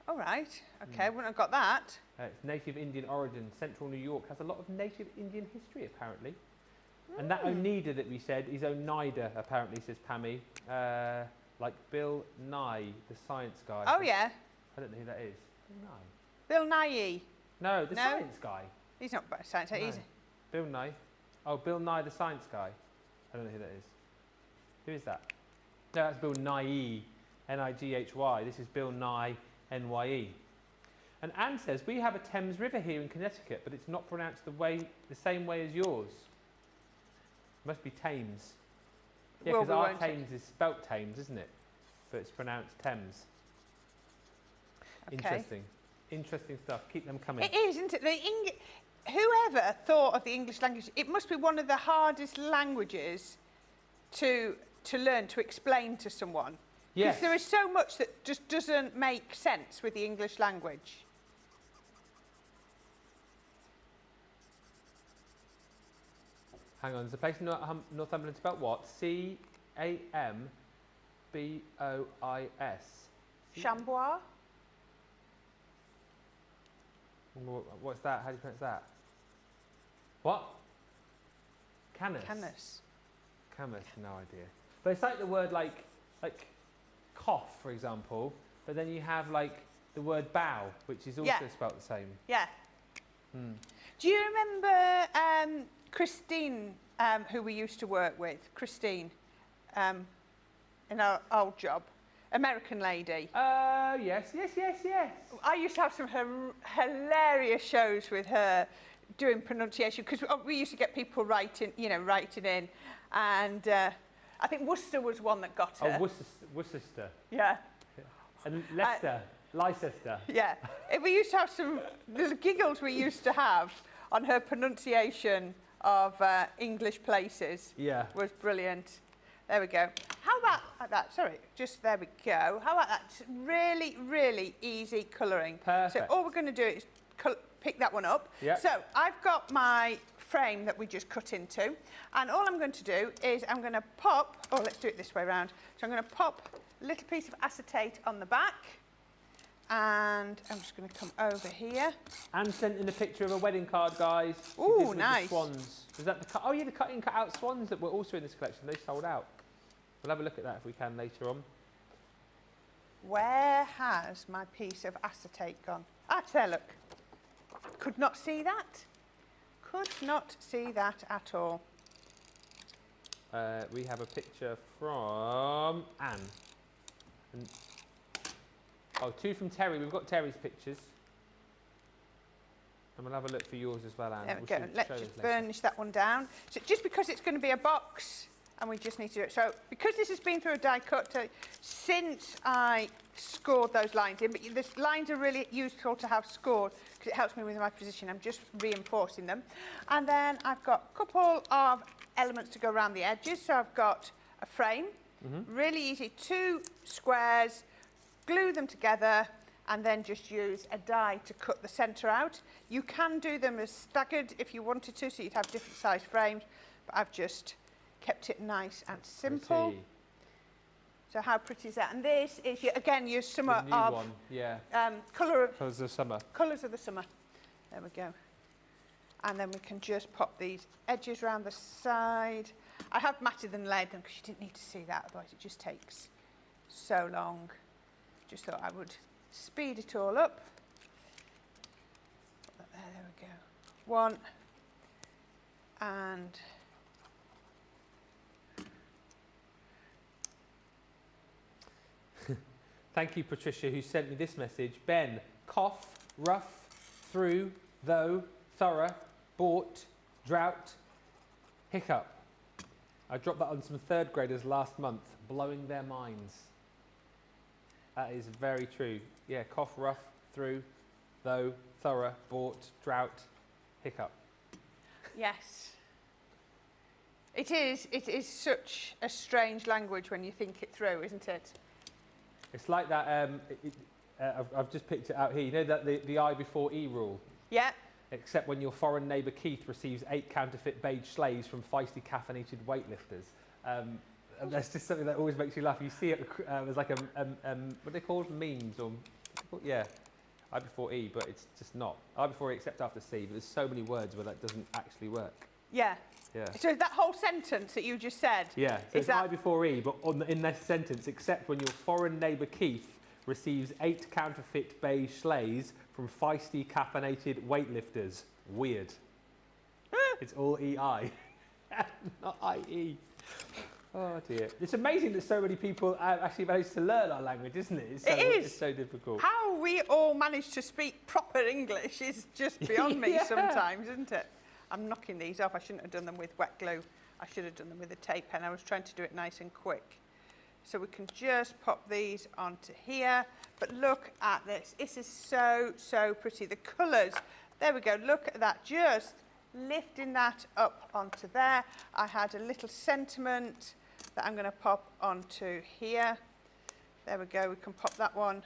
All right. Okay, wouldn't have got that. It's native Indian origin. Central New York has a lot of native Indian history, apparently. And that Oneida that we said is Oneida, apparently, says Pammy. Like Bill Nye, the science guy. Oh, yeah. I don't know who that is. Bill Nye. No, the science guy. He's not a science, he's... Bill Nye. Oh, Bill Nye, the science guy. I don't know who that is. Who is that? No, that's Bill Nye, N-I-G-H-Y. This is Bill Nye, N-Y-E. And Anne says, we have a Thames River here in Connecticut, but it's not pronounced the same way as yours. Must be Thames. Yeah, because our Thames is spelt Thames, isn't it? But it's pronounced Thames. Okay. Interesting. Interesting stuff. Keep them coming. It is, isn't it? Whoever thought of the English language, it must be one of the hardest languages to learn, to explain to someone. Yes. Because there is so much that just doesn't make sense with the English language. Hang on, there's a place in Northumberland spelled what? C-A-M-B-O-I-S. Chambois? What's that? How do you pronounce that? What? Canis. Canis. Canis, no idea. But it's like the word like cough, for example, but then you have like the word bow, which is also spelt the same. Yeah. Do you remember Christine, who we used to work with? Christine, in our old job. American lady. Oh, yes. I used to have some hilarious shows with her doing pronunciation because we used to get people writing in, and I think Worcester was one that got her. Oh, Worcester. Yeah. And Leicester. Yeah. We used to have the giggles we used to have on her pronunciation of English places. Yeah. Was brilliant. There we go. How about that? Sorry, just there we go. How about that? Really, really easy colouring. Perfect. So all we're going to do is pick that one up. Yep. So I've got my frame that we just cut into, and all I'm going to do is I'm going to pop, let's do it this way around. So I'm going to pop a little piece of acetate on the back, and I'm just going to come over here. Anne sent in a picture of a wedding card, guys. Ooh, nice. The swans. Is that the the cut-in, cut-out swans that were also in this collection. They sold out. We'll have a look at that if we can later on. Where has my piece of acetate gone? Ah, it's there, look. Could not see that. Could not see that at all. We have a picture from Anne. And, two from Terry. We've got Terry's pictures. And we'll have a look for yours as well, Anne. There we go. Let's just burnish that one down. So just because it's going to be a box, and we just need to do it. So because this has been through a die cut, since I scored those lines in, but the lines are really useful to have scored because it helps me with my position. I'm just reinforcing them. And then I've got a couple of elements to go around the edges. So I've got a frame, really easy, 2 squares, glue them together, and then just use a die to cut the centre out. You can do them as staggered if you wanted to, so you'd have different size frames, but I've just kept it nice and simple. So how pretty is that? And this is, again, your summer The new of... one, yeah. Colours of summer. Colours of the summer. There we go. And then we can just pop these edges around the side. I have matted and laid them because you didn't need to see that, otherwise it just takes so long. Just thought I would speed it all up. There we go. One. And Thank you, Patricia, who sent me this message. Ben, cough, rough, through, though, thorough, bought, drought, hiccup. I dropped that on some third graders last month, blowing their minds. That is very true. Yeah, cough, rough, through, though, thorough, bought, drought, hiccup. yes. It is such a strange language when you think it through, isn't it? It's like that, I've just picked it out here. You know that the I before E rule? Yeah. Except when your foreign neighbour Keith receives 8 counterfeit beige sleighs from feisty caffeinated weightlifters. And that's just something that always makes you laugh. You see it as like what are they called? Memes or, yeah, I before E, but it's just not. I before E except after C, but there's so many words where that doesn't actually work. Yeah. Yeah. So that whole sentence that you just said. Yeah, so is it's I before E, but in this sentence, except when your foreign neighbour Keith receives 8 counterfeit beige sleighs from feisty caffeinated weightlifters. Weird. It's all EI, not IE. Oh dear. It's amazing that so many people actually manage to learn our language, isn't it? It's so difficult. How we all manage to speak proper English is just beyond me sometimes, isn't it? I'm knocking these off. I shouldn't have done them with wet glue. I should have done them with a tape pen. I was trying to do it nice and quick. So we can just pop these onto here. But look at this. This is so, so pretty. The colours, there we go. Look at that. Just lifting that up onto there. I had a little sentiment that I'm going to pop onto here. There we go. We can pop that one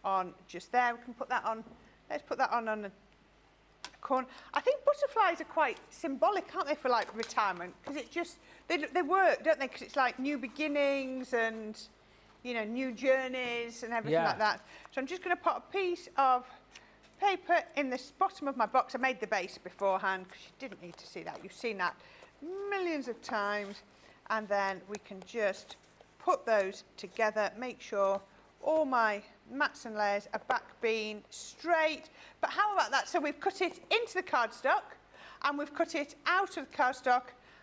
on just there. We can put that on. Let's put that on a corner. I think butterflies are quite symbolic, aren't they, for like retirement? Because it just, they work, don't they? Because it's like new beginnings and, you know, new journeys and everything like that. So I'm just going to put a piece of paper in the bottom of my box. I made the base beforehand because you didn't need to see that. You've seen that millions of times. And then we can just put those together, make sure all my mats and layers are back being straight. But how about that? So we've cut it into the cardstock and we've cut it out of the cardstock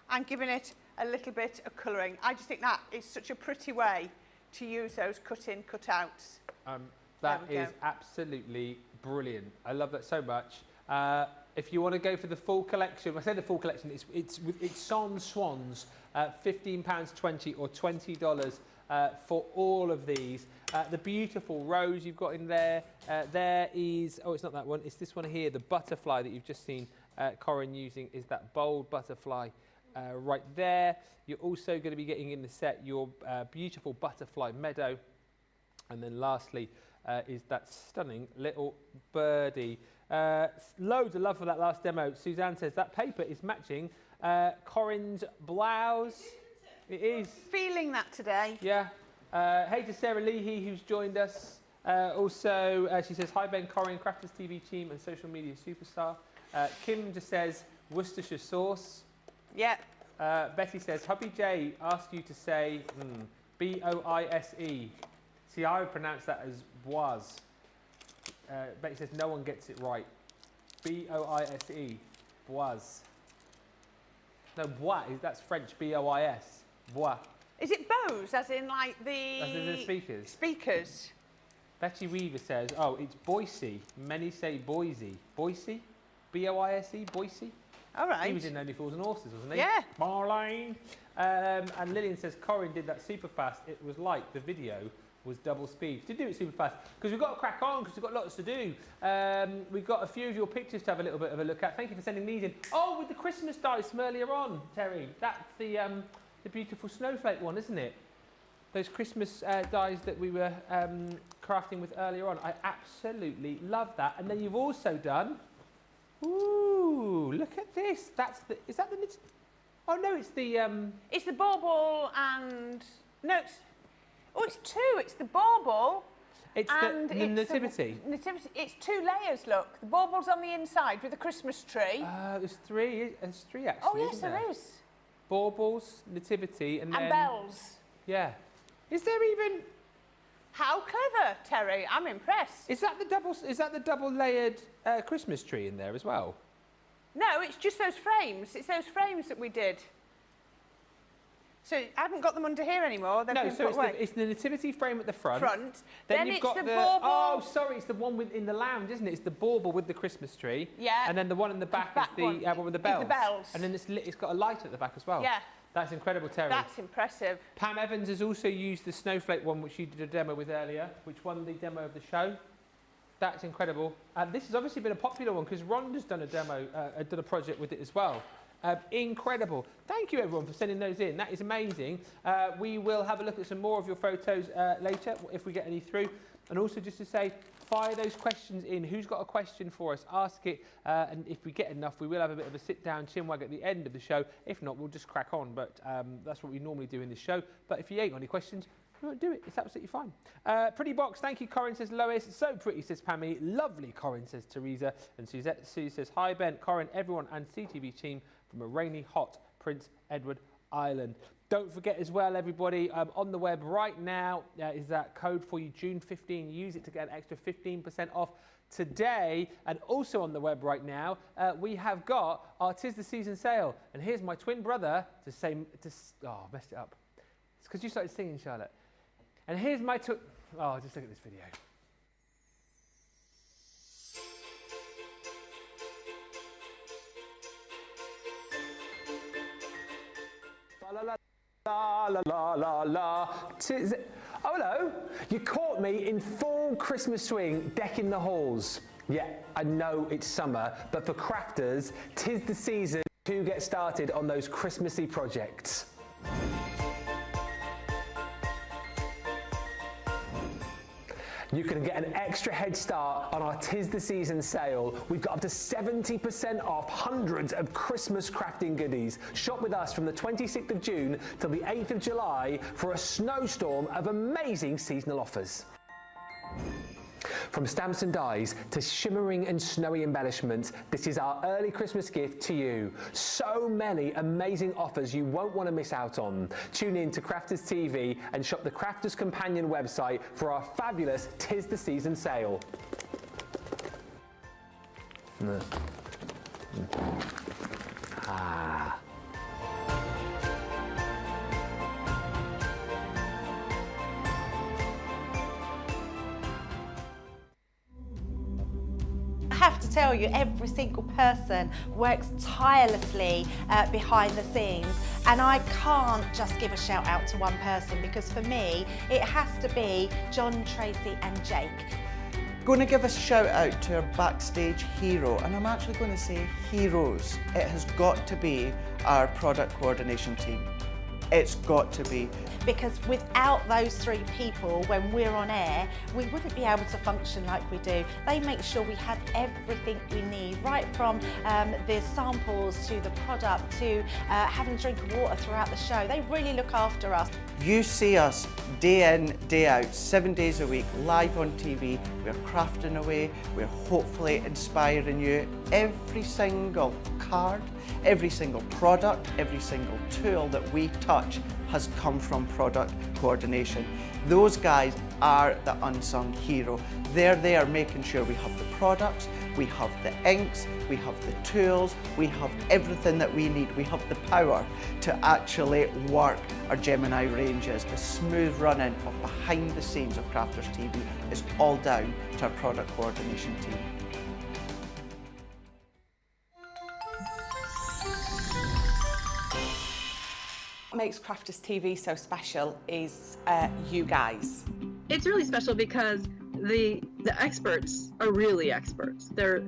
and given it a little bit of colouring. I just think that is such a pretty way to use those cut-in, cut-outs. That is absolutely brilliant. I love that so much. If you want to go for the full collection, I say the full collection, it's Sans Swans, £15.20 or $20 for all of these. The beautiful rose you've got in there. There is, oh, it's not that one, it's this one here, the butterfly that you've just seen Corrine using is that bold butterfly right there. You're also going to be getting in the set your beautiful butterfly meadow. And then lastly is that stunning little birdie. Loads of love for that last demo. Suzanne says that paper is matching Corrine's blouse. It is. Feeling that today. Yeah. Hey to Sarah Leahy, who's joined us. Also, she says, hi Ben, Corrine, Crafters TV team and social media superstar. Kim just says, Worcestershire sauce. Yeah. Betty says, Hubby J asked you to say B-O-I-S-E. See, I would pronounce that as boise. Betty says, no one gets it right. B-O-I-S-E. Boise. No, bois, that's French, B-O-I-S. Bois. Is it bows, as in like the... As in the speakers? Speakers. Betty Weaver says, oh, it's Boise. Many say Boise. Boise? B-O-I-S-E? Boise? All right. He was in Only Fools and Horses, wasn't he? Yeah. Marlene. And Lillian says, Corrine did that super fast. It was like the video was double speed. To do it super fast. Because we've got to crack on, because we've got lots to do. We've got a few of your pictures to have a little bit of a look at. Thank you for sending these in. Oh, with the Christmas dice from earlier on, Terry. That's the beautiful snowflake one, isn't it? Those Christmas dies that we were crafting with earlier on. I absolutely love that. And then you've also done... Ooh, look at this. That's the... Is that the... Oh, no, it's the... It's the bauble and... No, it's... Oh, it's two. It's the bauble. It's and the it's nativity. Nativity. It's 2 layers, look. The bauble's on the inside with a Christmas tree. There's three. There's three actually. Oh, yes, isn't there is. Baubles, nativity, and then bells. Yeah. Is there even? How clever, Terry. I'm impressed. Is that the double layered Christmas tree in there as well? No, it's just those frames. It's those frames that we did. So I haven't got them under here anymore. They've been put away. It's the nativity frame at the front. Then you've it's got the bauble. Oh, sorry, it's the one in the lounge, isn't it? It's the bauble with the Christmas tree. Yeah. And then the one in the back is the one with the bells. With the bells. And then it's got a light at the back as well. Yeah. That's incredible, Terry. That's impressive. Pam Evans has also used the snowflake one, which you did a demo with earlier, which won the demo of the show. That's incredible. This has obviously been a popular one because Rhonda's done a demo, done a project with it as well. Incredible. Thank you everyone for sending those in. That is amazing. We will have a look at some more of your photos later if we get any through. And also just to say, fire those questions in. Who's got a question for us? Ask it. And if we get enough, we will have a bit of a sit-down chinwag at the end of the show. If not, we'll just crack on. But that's what we normally do in this show. But if you ain't got any questions, we won't do it. It's absolutely fine. Pretty box. Thank you, Corrine, says Lois. So pretty, says Pammy. Lovely, Corrine, says Teresa. And Suzette Sue says, hi, Ben, Corrine, everyone, and CTV team from a rainy, hot Prince Edward Island. Don't forget as well, everybody, on the web right now is that code for you, June 15. Use it to get an extra 15% off today. And also on the web right now, we have got our 'Tis the Season sale. And here's my twin brother to say, oh, I messed it up. It's because you started singing, Charlotte. And here's my oh, just look at this video. La la la la la la. Oh, hello. You caught me in full Christmas swing, decking the halls. Yeah, I know it's summer, but for crafters, 'tis the season to get started on those Christmassy projects. You can get an extra head start on our 'Tis the Season sale. We've got up to 70% off hundreds of Christmas crafting goodies. Shop with us from the 26th of June till the 8th of July for a snowstorm of amazing seasonal offers. From stamps and dies to shimmering and snowy embellishments, this is our early Christmas gift to you. So many amazing offers you won't want to miss out on. Tune in to Crafters TV and shop the Crafters Companion website for our fabulous 'Tis the Season sale. Ah. I have to tell you, every single person works tirelessly behind the scenes, and I can't just give a shout out to one person, because for me it has to be John, Tracy and Jake. Going to give a shout out to our backstage hero, and I'm actually going to say heroes. It has got to be our product coordination team. It's got to be. Because without those three people, when we're on air, we wouldn't be able to function like we do. They make sure we have everything we need, right from the samples to the product to having a drink of water throughout the show. They really look after us. You see us day in, day out, 7 days a week, live on TV. We're crafting away, we're hopefully inspiring you. Every single card, every single product, every single tool that we touch has come from product coordination. Those guys are the unsung hero. They're there making sure we have the products, we have the inks, we have the tools, we have everything that we need. We have the power to actually work our Gemini ranges. The smooth running of behind the scenes of Crafters TV is all down to our product coordination team. What makes Crafters TV so special is you guys. It's really special because the experts are really experts. They're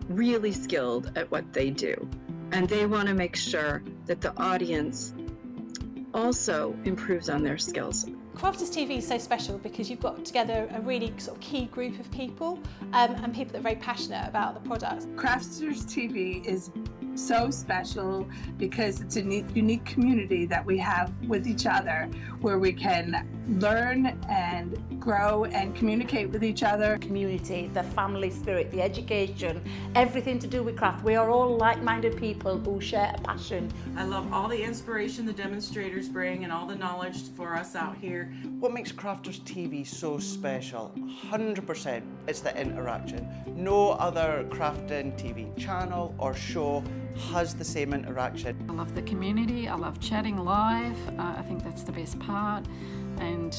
really skilled at what they do, and they want to make sure that the audience also improves on their skills. Crafters TV is so special because you've got together a really sort of key group of people and people that are very passionate about the products. Crafters TV is so special because it's a unique community that we have with each other. where we can learn and grow and communicate with each other. Community, the family spirit, the education, everything to do with craft. We are all like-minded people who share a passion. I love all the inspiration the demonstrators bring and all the knowledge for us out here. What makes Crafters TV so special? 100% it's the interaction. No other crafting TV channel or show has the same interaction. I love the community, I love chatting live, I think that's the best part, and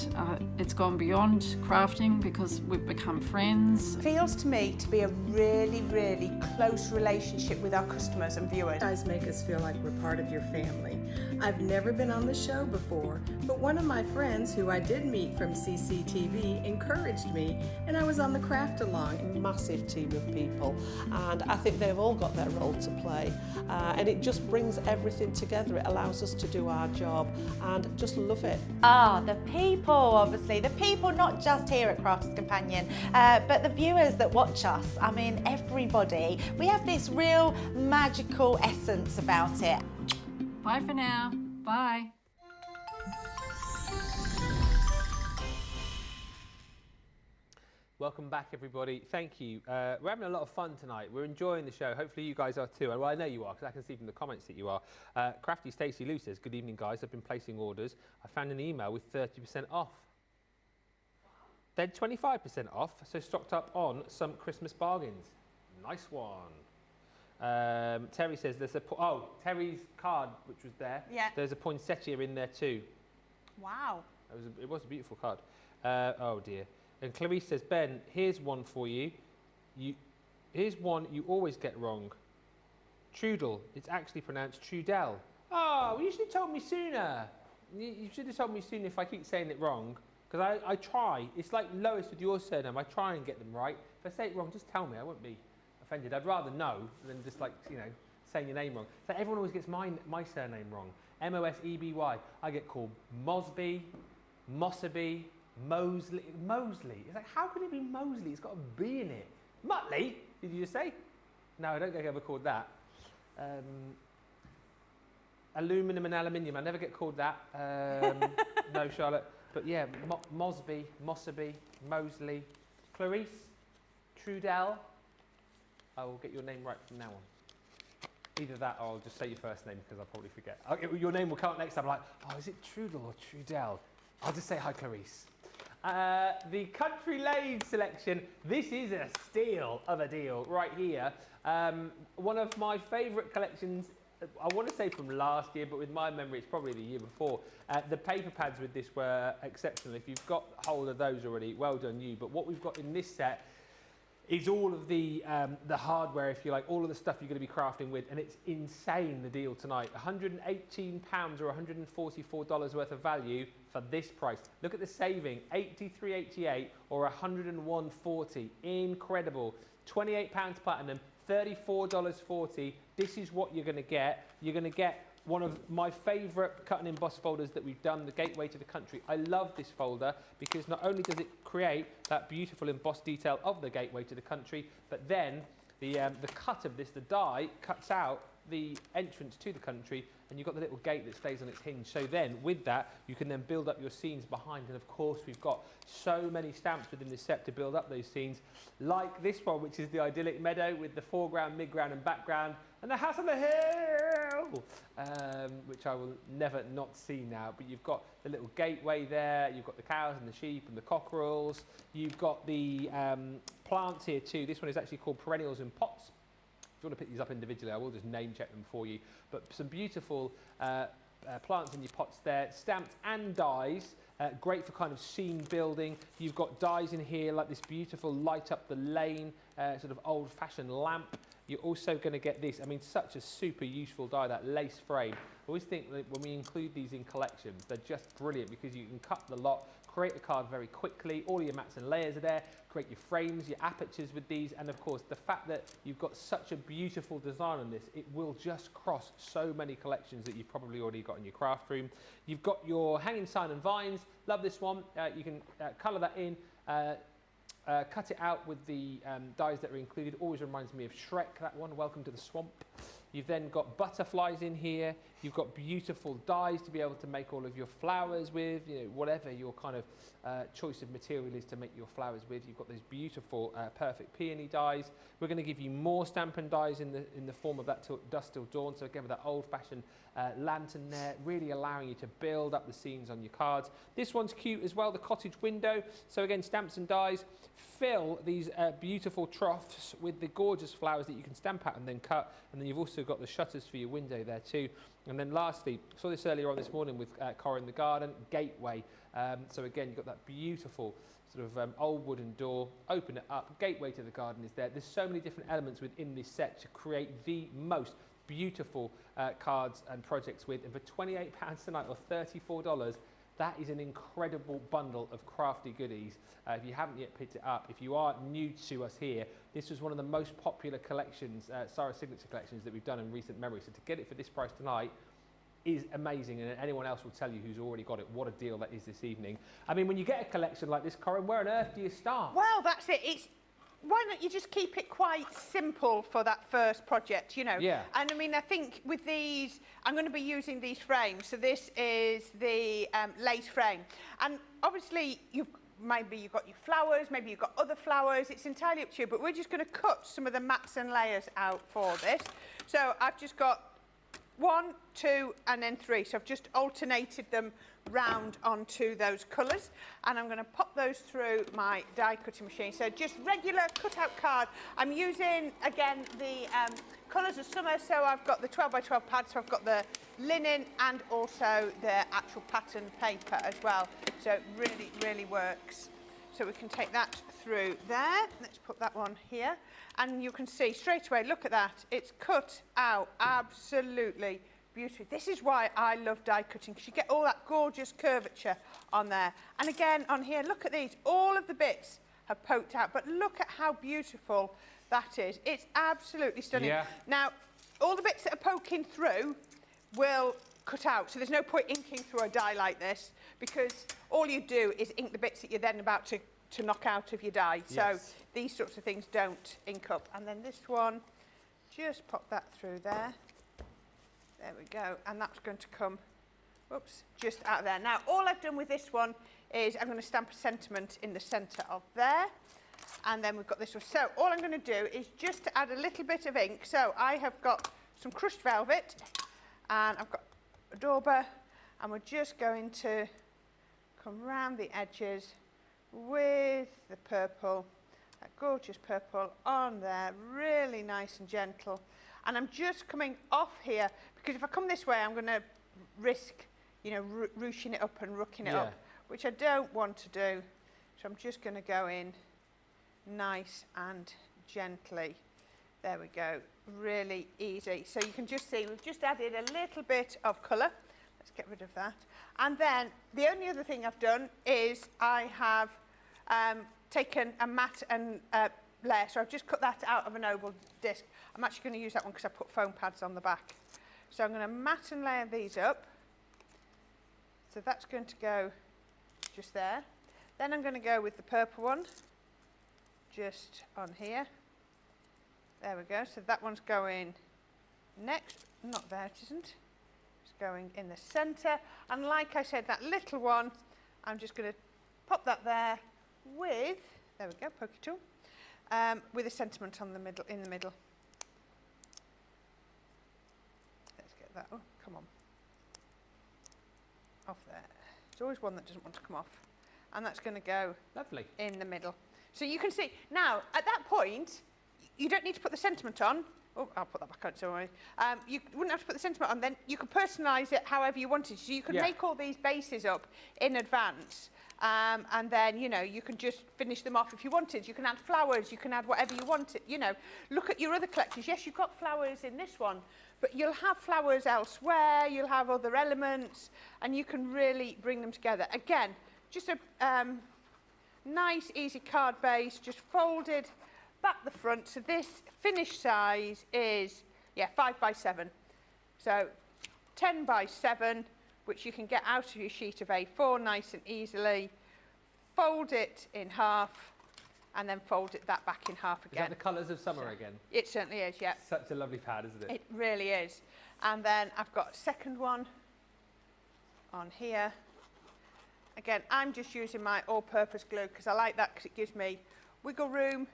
it's gone beyond crafting because we've become friends. Feels to me to be a really, really close relationship with our customers and viewers. You guys make us feel like we're part of your family. I've never been on the show before, but one of my friends who I did meet from CCTV encouraged me, and I was on the craft along. Massive team of people, and I think they've all got their role to play, and it just brings everything together. It allows us to do our job and just love it. The people, obviously. The people not just here at Crafters Companion, but the viewers that watch us. I mean, everybody. We have this real magical essence about it. Bye for now. Bye. Welcome back, everybody. Thank you. We're having a lot of fun tonight. We're enjoying the show. Hopefully you guys are too. Well, I know you are because I can see from the comments that you are. Crafty Stacey Lou says, good evening, guys. I've been placing orders. I found an email with 30% off. Then 25% off, so stocked up on some Christmas bargains. Nice one. Terry says there's a... Terry's card, which was there. Yeah. There's a poinsettia in there too. Wow. It was a beautiful card. Oh, dear. And Clarice says, Ben, here's one for you. Here's one you always get wrong. Trudel. It's actually pronounced Trudel. Oh, well, you should have told me sooner. You should have told me sooner if I keep saying it wrong. Because I try. It's like Lois with your surname. I try and get them right. If I say it wrong, just tell me. I won't be offended. I'd rather know than just like, saying your name wrong. So everyone always gets my surname wrong. Moseby. I get called Moseby, Moseby, Mosley. It's like, how can it be Mosley? It's got a B in it. Muttley, did you just say? No, I don't get ever called that. Aluminum and aluminium, I never get called that. No, Charlotte. But yeah, Moseby, Mosley, Clarice, Trudel. I will get your name right from now on. Either that or I'll just say your first name because I'll probably forget. Your name will come up next time. I'm like, oh, is it Trudel or Trudel? I'll just say hi, Clarice. The Country Lane selection. This is a steal of a deal right here. One of my favourite collections, I want to say from last year, but with my memory, it's probably the year before. The paper pads with this were exceptional. If you've got hold of those already, well done you. But what we've got in this set is all of the hardware, if you like, all of the stuff you're going to be crafting with, and it's insane, the deal tonight. £118 or $144 worth of value for this price. Look at the saving, $83.88 or $101.40. Incredible. £28 platinum, $34.40. This is what you're going to get. You're going to get one of my favourite cut and emboss folders that we've done, the Gateway to the Country. I love this folder because not only does it create that beautiful embossed detail of the Gateway to the Country, but then the cut of this, the die, cuts out the entrance to the country, and you've got the little gate that stays on its hinge. So then, with that, you can then build up your scenes behind. And of course, we've got so many stamps within this set to build up those scenes, like this one, which is the idyllic meadow with the foreground, midground, and background, and the house on the hill, which I will never not see now. But you've got the little gateway there. You've got the cows and the sheep and the cockerels. You've got the plants here too. This one is actually called Perennials in Pots. If you want to pick these up individually, I will just name check them for you. But some beautiful plants in your pots there, stamped and dies. Great for kind of scene building. You've got dies in here like this beautiful light up the lane, sort of old-fashioned lamp. You're also going to get this. I mean, such a super useful die, that lace frame. I always think that when we include these in collections, they're just brilliant because you can cut the lot, create a card very quickly. All your mats and layers are there. Create your frames, your apertures with these. And of course, the fact that you've got such a beautiful design on this, it will just cross so many collections that you've probably already got in your craft room. You've got your hanging sign and vines. Love this one. You can colour that in. Cut it out with the dies that are included. Always reminds me of Shrek, that one. Welcome to the swamp. You've then got butterflies in here. You've got beautiful dies to be able to make all of your flowers with, you know, whatever your kind of choice of material is to make your flowers with. You've got those beautiful perfect peony dies. We're going to give you more Stampin' dies in the form of that Dusk Till Dawn. So again, with that old-fashioned lantern there, really allowing you to build up the scenes on your cards. This one's cute as well, the cottage window. So again, stamps and dies. Fill these beautiful troughs with the gorgeous flowers that you can stamp out and then cut. And then you've also got the shutters for your window there too. And then lastly, saw this earlier on this morning with Corrine the garden, gateway. So again, you've got that beautiful sort of old wooden door, open it up, gateway to the garden is there. There's so many different elements within this set to create the most beautiful cards and projects with. And for £28 tonight or $34, that is an incredible bundle of crafty goodies. If you haven't yet picked it up, if you are new to us here, this was one of the most popular collections, Sara signature collections that we've done in recent memory. So to get it for this price tonight is amazing, and anyone else will tell you who's already got it what a deal that is this evening. I mean, when you get a collection like this, Corrine, where on earth do you start? Well, that's it. Why don't you just keep it quite simple for that first project, you know? Yeah. And I mean, I think with these, I'm going to be using these frames. So this is the lace frame. And obviously, maybe you've got your flowers, maybe you've got other flowers. It's entirely up to you. But we're just going to cut some of the mats and layers out for this. So I've just got 1, 2, and then 3. So I've just alternated them round onto those colours, and I'm going to pop those through my die cutting machine. So just regular cutout card. I'm using again the colours of summer, so I've got the 12 by 12 pad, so I've got the linen and also the actual pattern paper as well. So it really, really works. So we can take that through there. Let's put that one here, and you can see straight away, look at that, it's cut out absolutely beautifully. This is why I love die cutting, because you get all that gorgeous curvature on there. And again, on here, look at these. All of the bits have poked out, but look at how beautiful that is. It's absolutely stunning. Yeah. Now, all the bits that are poking through will cut out, so there's no point inking through a die like this, because all you do is ink the bits that you're then about to knock out of your die. Yes. So these sorts of things don't ink up. And then this one, just pop that through there. There we go, and that's going to come, whoops, just out there. Now, all I've done with this one is I'm going to stamp a sentiment in the centre of there, and then we've got this one. So all I'm going to do is just to add a little bit of ink. So I have got some crushed velvet, and I've got a dauber, and we're just going to come round the edges with the purple, that gorgeous purple on there, really nice and gentle. And I'm just coming off here, because if I come this way, I'm going to risk, you know, ruching it up and rooking it up, which I don't want to do. So I'm just going to go in nice and gently. There we go, really easy. So you can just see we've just added a little bit of colour. Let's get rid of that. And then the only other thing I've done is I have taken a matte and layer. So I've just cut that out of an oval disc. I'm actually going to use that one because I put foam pads on the back. So I'm going to matte and layer these up. So that's going to go just there. Then I'm going to go with the purple one, just on here. There we go. So that one's going next. Not there, it isn't. It's going in the centre. And like I said, that little one, I'm just going to pop that there with, there we go, pokey tool, with a sentiment on the middle, in the middle. Let's get that, oh, come on. Off there. There's always one that doesn't want to come off. And that's going to go lovely in the middle. So you can see, now, at that point, you don't need to put the sentiment on. Oh, I'll put that back on, don't worry. You wouldn't have to put the sentiment on, then you could personalise it however you wanted. So you could make all these bases up in advance. And then, you know, you can just finish them off if you wanted. You can add flowers, you can add whatever you wanted, you know. Look at your other collections. Yes, you've got flowers in this one, but you'll have flowers elsewhere, you'll have other elements, and you can really bring them together. Again, just a nice, easy card base, just folded back the front. So this finished size is, 5 by 7. So 10 by 7, which you can get out of your sheet of A4 nice and easily, fold it in half, and then fold that back in half again. Is that the colours of summer again? It certainly is, yeah. Such a lovely pad, isn't it? It really is. And then I've got a second one on here. Again, I'm just using my all-purpose glue because I like that because it gives me wiggle room.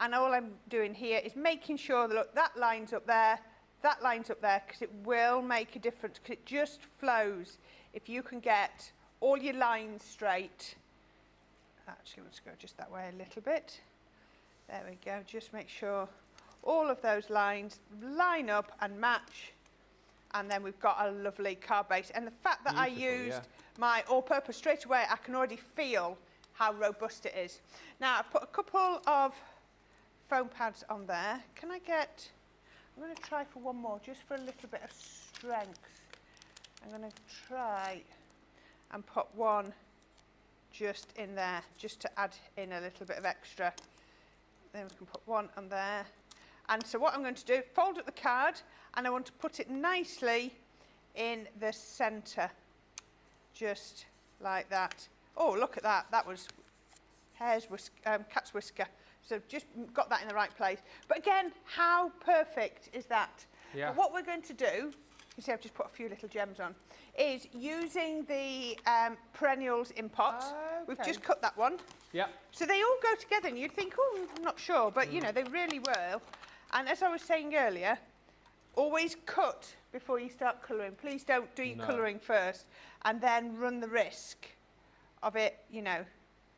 And all I'm doing here is making sure that, look, that line's up there, that line's up there, because it will make a difference, because it just flows. If you can get all your lines straight, actually let's go just that way a little bit. There we go, just make sure all of those lines line up and match. And then we've got a lovely card base. And the fact that I used my all-purpose straight away, I can already feel how robust it is. Now I've put a couple of foam pads on there. Can I get, I'm going to try for one more, just for a little bit of strength. I'm going to try and put one just in there, just to add in a little bit of extra. Then we can put one on there. And so what I'm going to do, fold up the card, and I want to put it nicely in the centre, just like that. Oh, look at that, that was cat's whisker. So just got that in the right place. But again, how perfect is that? Yeah. But what we're going to do, you see I've just put a few little gems on, is using the perennials in pots. Okay. We've just cut that one. Yeah. So they all go together and you'd think, oh, I'm not sure, but you know, they really will. And as I was saying earlier, always cut before you start colouring. Please don't do your colouring first and then run the risk of it, you know.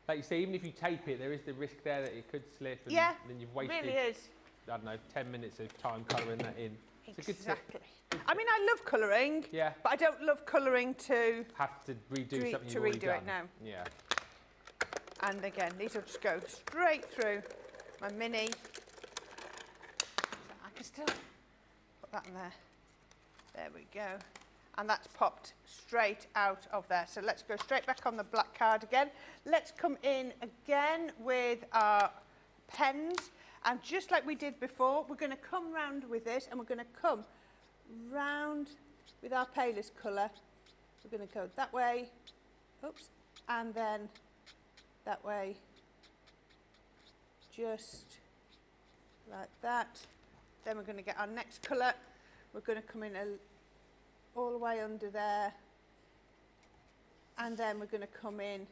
Like you say, even if you tape it, there is the risk there that it could slip, and then you've wasted, really is. I don't know, 10 minutes of time colouring that in. Exactly. I mean, I love colouring, but I don't love colouring to have to redo something you've already done. It now. Yeah. And again, these will just go straight through my mini. I can still put that in there. There we go. And that's popped straight out of there. So let's go straight back on the black card again. Let's come in again with our pens. And just like we did before, we're going to come round with this, and we're going to come round with our palest colour. We're going to go that way, oops, and then that way, just like that. Then we're going to get our next colour. We're going to come in all the way under there, and then we're going to come in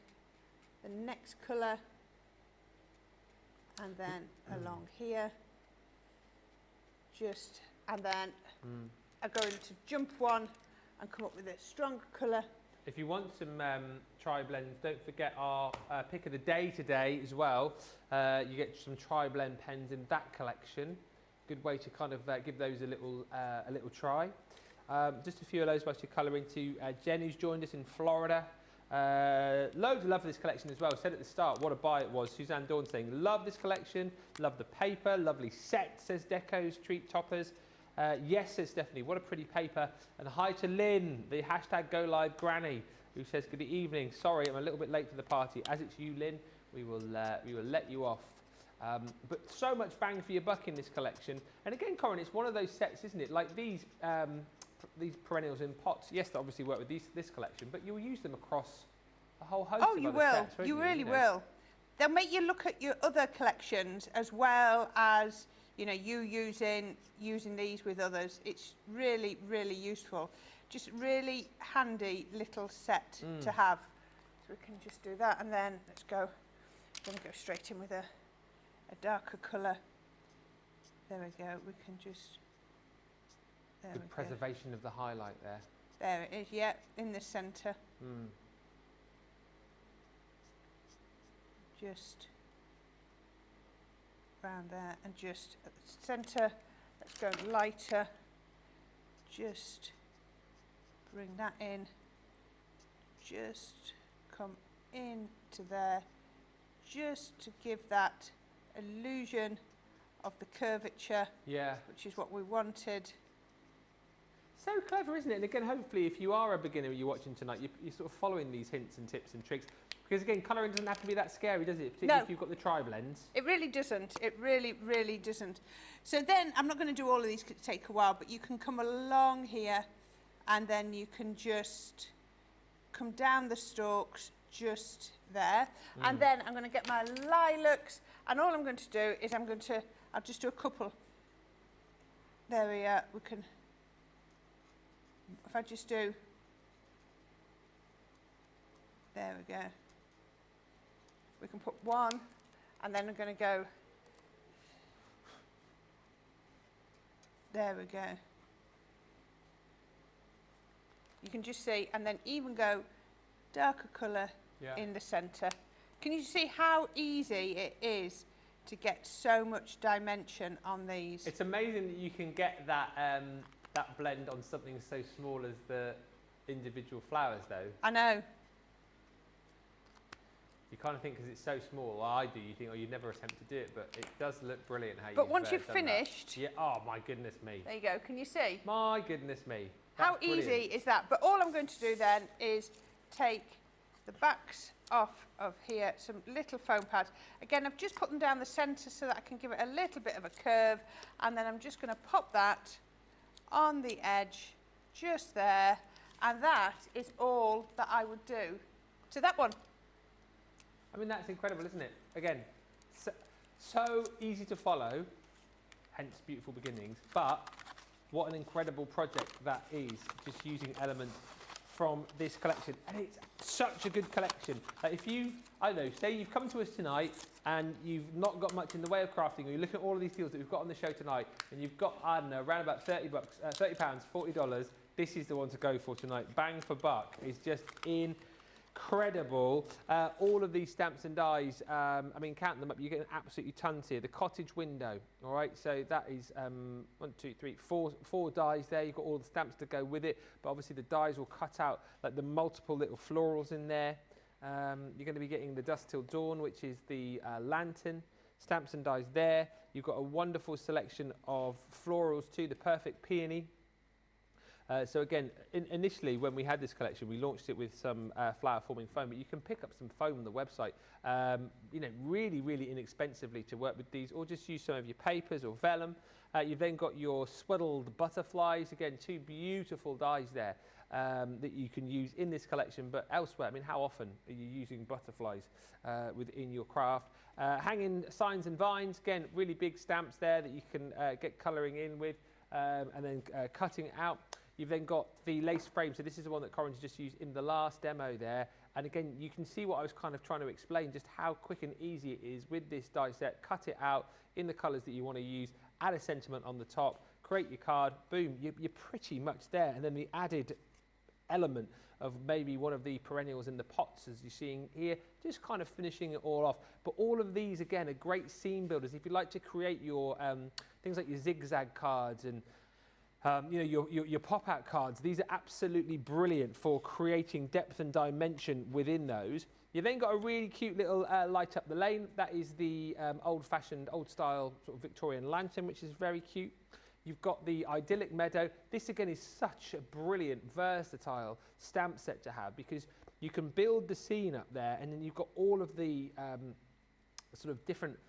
the next colour, and then along here, just, and then I'm going to jump one and come up with a stronger colour. If you want some tri-blends, don't forget our pick of the day today as well. You get some tri-blend pens in that collection. Good way to kind of give those a little try. Just a few of those whilst you're colouring to Jen, who's joined us in Florida. Loads of love for this collection as well. Said at the start what a buy it was. Suzanne Dawn saying, love this collection, love the paper, lovely set, says Decos, treat toppers. Yes, says Stephanie, what a pretty paper. And hi to Lynn, the hashtag Go Live Granny, who says, good evening. Sorry, I'm a little bit late to the party. As it's you, Lynn, we will let you off. But so much bang for your buck in this collection. And again, Corrine, it's one of those sets, isn't it? Like these perennials in pots, yes, they obviously work with this collection, but you'll use them across a whole host of other sets, won't you? You really will. They'll make you look at your other collections as well as, you know, you using these with others. It's really, really useful. Just really handy little set to have. So we can just do that, and then let's go. I'm going to go straight in with a darker colour. There we go. We can just. Good preservation of the highlight there. There it is, yeah, in the centre. Just around there, and just at the centre, let's go lighter. Just bring that in. Just come into there, just to give that illusion of the curvature, which is what we wanted. So clever, isn't it? And again, hopefully, if you are a beginner, you're watching tonight, you're sort of following these hints and tips and tricks. Because again, colouring doesn't have to be that scary, does it? Particularly if you've got the tri-blends. It really doesn't. It really, really doesn't. So then, I'm not going to do all of these because it take a while, but you can come along here, and then you can just come down the stalks just there. And then I'm going to get my lilacs, and all I'm going to do is I'll just do a couple. There we are. We can if I just do, there we go. We can put one, and then I'm going to go, there we go. You can just see, and then even go darker colour in the centre. Can you see how easy it is to get so much dimension on these? It's amazing that you can get that that blend on something so small as the individual flowers, though. I know. You kind of think because it's so small, well, I do, you think, oh, you'd never attempt to do it, but it does look brilliant how But once you've finished... Yeah, oh my goodness me. There you go, can you see? My goodness me. How easy is that? But all I'm going to do then is take the backs off of here, some little foam pads. Again, I've just put them down the centre so that I can give it a little bit of a curve, and then I'm just going to pop that on the edge, just there, and that is all that I would do to that one. I mean, that's incredible, isn't it? Again, so easy to follow, hence Beautiful Beginnings, but what an incredible project that is, just using elements from this collection. And it's such a good collection. If you, I don't know, say you've come to us tonight and you've not got much in the way of crafting, or you look at all of these deals that we've got on the show tonight, and you've got, I don't know, around about £30, $40, this is the one to go for tonight. Bang for buck. It's just incredible. All of these stamps and dies, I mean, counting them up, you get an absolutely tons here. The cottage window, all right, so that is 4 dies there. You've got all the stamps to go with it, but obviously the dies will cut out like the multiple little florals in there. You're going to be getting the Dusk Till Dawn, which is the lantern. Stamps and dies there. You've got a wonderful selection of florals too, the Perfect Peony. So again, initially when we had this collection, we launched it with some flower forming foam, but you can pick up some foam on the website, you know, really, really inexpensively to work with these, or just use some of your papers or vellum. You've then got your swaddled butterflies, again, 2 beautiful dies there that you can use in this collection, but elsewhere. I mean, how often are you using butterflies within your craft? Hanging signs and vines, again, really big stamps there that you can get colouring in with, and then cutting it out. You've then got the lace frame, so this is the one that Corrine's just used in the last demo there. And again, you can see what I was kind of trying to explain, just how quick and easy it is with this die set. Cut it out in the colours that you want to use, add a sentiment on the top, create your card, boom, you're pretty much there. And then the added element of maybe one of the perennials in the pots, as you're seeing here, just kind of finishing it all off. But all of these, again, are great scene builders. If you'd like to create your things like your zigzag cards and you know, your pop-out cards, these are absolutely brilliant for creating depth and dimension within those. You've then got a really cute little light up the lane. That is the old-fashioned, old-style sort of Victorian lantern, which is very cute. You've got the idyllic meadow. This again is such a brilliant, versatile stamp set to have, because you can build the scene up there, and then you've got all of the sort of different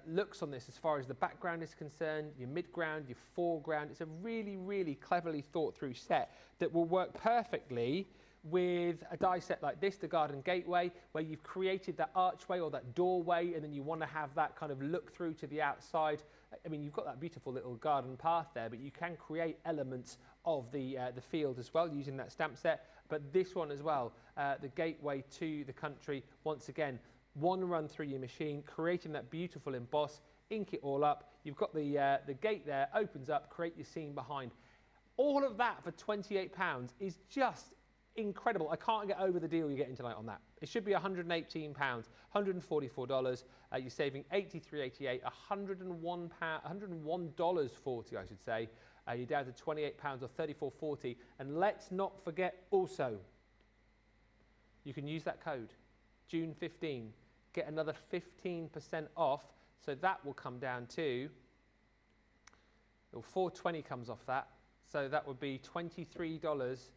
looks on this as far as the background is concerned, your midground, your foreground. It's a really, really cleverly thought through set that will work perfectly with a die set like this, the Garden Gateway, where you've created that archway or that doorway, and then you want to have that kind of look through to the outside. I mean, you've got that beautiful little garden path there, but you can create elements of the field as well using that stamp set. But this one as well, the gateway to the country, once again, one run through your machine, creating that beautiful emboss, ink it all up. You've got the gate there, opens up, create your scene behind. All of that for £28 is just incredible. I can't get over the deal you're getting tonight on that. It should be £118, $144. You're saving $83.88, $101.40, I should say. You're down to £28 or $34.40. And let's not forget also, you can use that code, June 15, get another 15% off. So that will come down to, £4.20 comes off that. So that would be £23.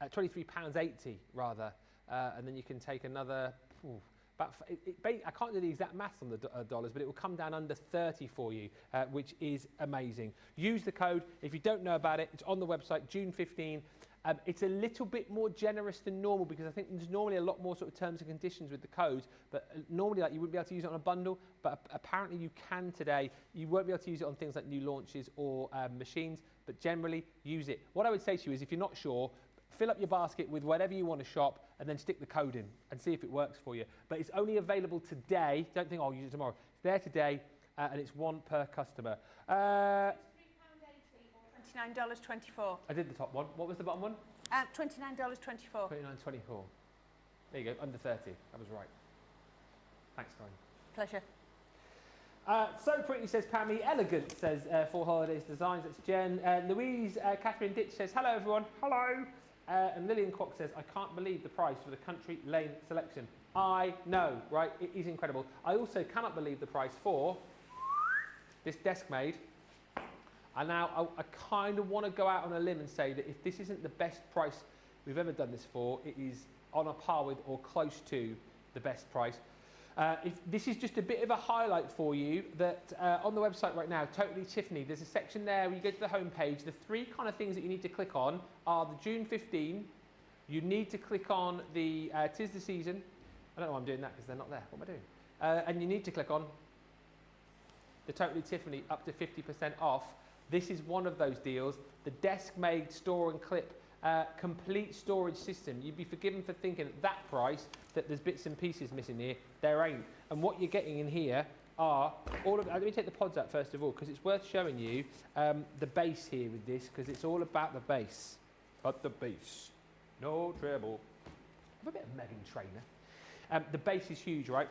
£23.80 rather, and then you can take another, I can't do the exact maths on the dollars, but it will come down under 30 for you, which is amazing. Use the code. If you don't know about it, it's on the website, June 15. It's a little bit more generous than normal because I think there's normally a lot more sort of terms and conditions with the code, but normally like you wouldn't be able to use it on a bundle, but apparently you can today. You won't be able to use it on things like new launches or machines, but generally use it. What I would say to you is if you're not sure, fill up your basket with whatever you want to shop and then stick the code in and see if it works for you. But it's only available today. Don't think I'll use it tomorrow. It's there today and it's one per customer. $29.24. I did the top one. What was the bottom one? $29.24. $29.24. There you go, under 30. That was right. Thanks, Corrine. Pleasure. So pretty, says Pammy. Elegant, says For Holidays Designs. That's Jen. Louise Catherine Ditch says, hello, everyone. Hello. And Lillian Kwok says, I can't believe the price for the country lane selection. I know, right? It is incredible. I also cannot believe the price for this desk made. And now I kind of want to go out on a limb and say that if this isn't the best price we've ever done this for, it is on a par with or close to the best price. If this is just a bit of a highlight for you that on the website right now, Totally Tiffany, there's a section there where you go to the home page. The three kind of things that you need to click on are the June 15. You need to click on the Tis the Season. I don't know why I'm doing that because they're not there. What am I doing? And you need to click on the Totally Tiffany up to 50% off. This is one of those deals. The desk-made store and clip complete storage system. You'd be forgiven for thinking at that price that there's bits and pieces missing here. There ain't. And what you're getting in here are all of. Let me take the pods out first of all because it's worth showing you the bass here with this because it's all about the bass. But the bass, no treble. Have a bit of Megan Trainor. The bass is huge, right?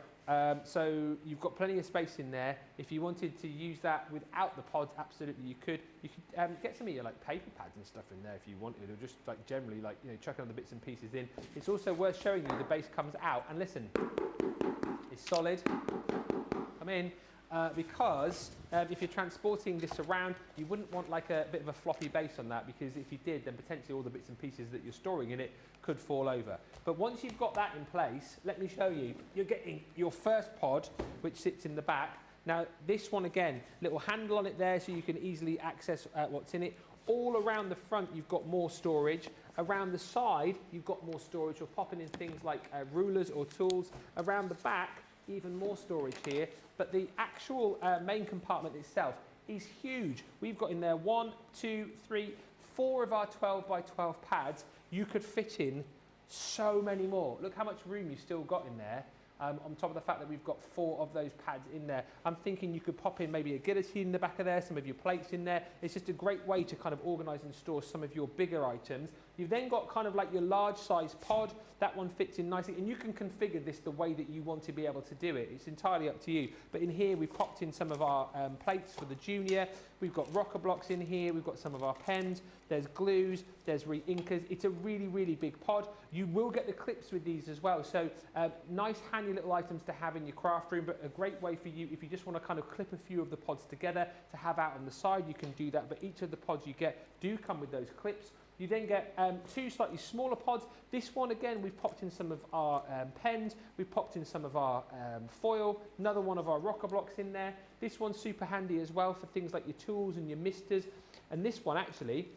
So you've got plenty of space in there. If you wanted to use that without the pods, absolutely you could. You could get some of your like paper pads and stuff in there if you wanted, or just like generally like chucking other bits and pieces in. It's also worth showing you the base comes out and listen, it's solid. Come in. Because if you're transporting this around, you wouldn't want like a bit of a floppy base on that because if you did, then potentially all the bits and pieces that you're storing in it could fall over. But once you've got that in place, let me show you. You're getting your first pod, which sits in the back. Now, this one again, little handle on it there so you can easily access what's in it. All around the front, you've got more storage. Around the side, you've got more storage. You're popping in things like rulers or tools. Around the back, even more storage here, but the actual main compartment itself is huge. We've got in there 1, 2, 3, 4 of our 12 by 12 pads. You could fit in so many more. Look how much room you've still got in there. On top of the fact that we've got 4 of those pads in there. I'm thinking you could pop in maybe a guillotine in the back of there, some of your plates in there. It's just a great way to kind of organise and store some of your bigger items. You've then got kind of like your large size pod. That one fits in nicely and you can configure this the way that you want to be able to do it. It's entirely up to you. But in here we've popped in some of our plates for the junior. We've got rocker blocks in here. We've got some of our pens. There's glues. There's re-inkers. It's a really, really big pod. You will get the clips with these as well. So nice handy little items to have in your craft room, but a great way for you if you just want to kind of clip a few of the pods together to have out on the side, you can do that. But each of the pods you get do come with those clips. You then get 2 slightly smaller pods. This one, again, we've popped in some of our pens. We've popped in some of our foil. Another one of our rocker blocks in there. This one's super handy as well for things like your tools and your misters. And this one, actually,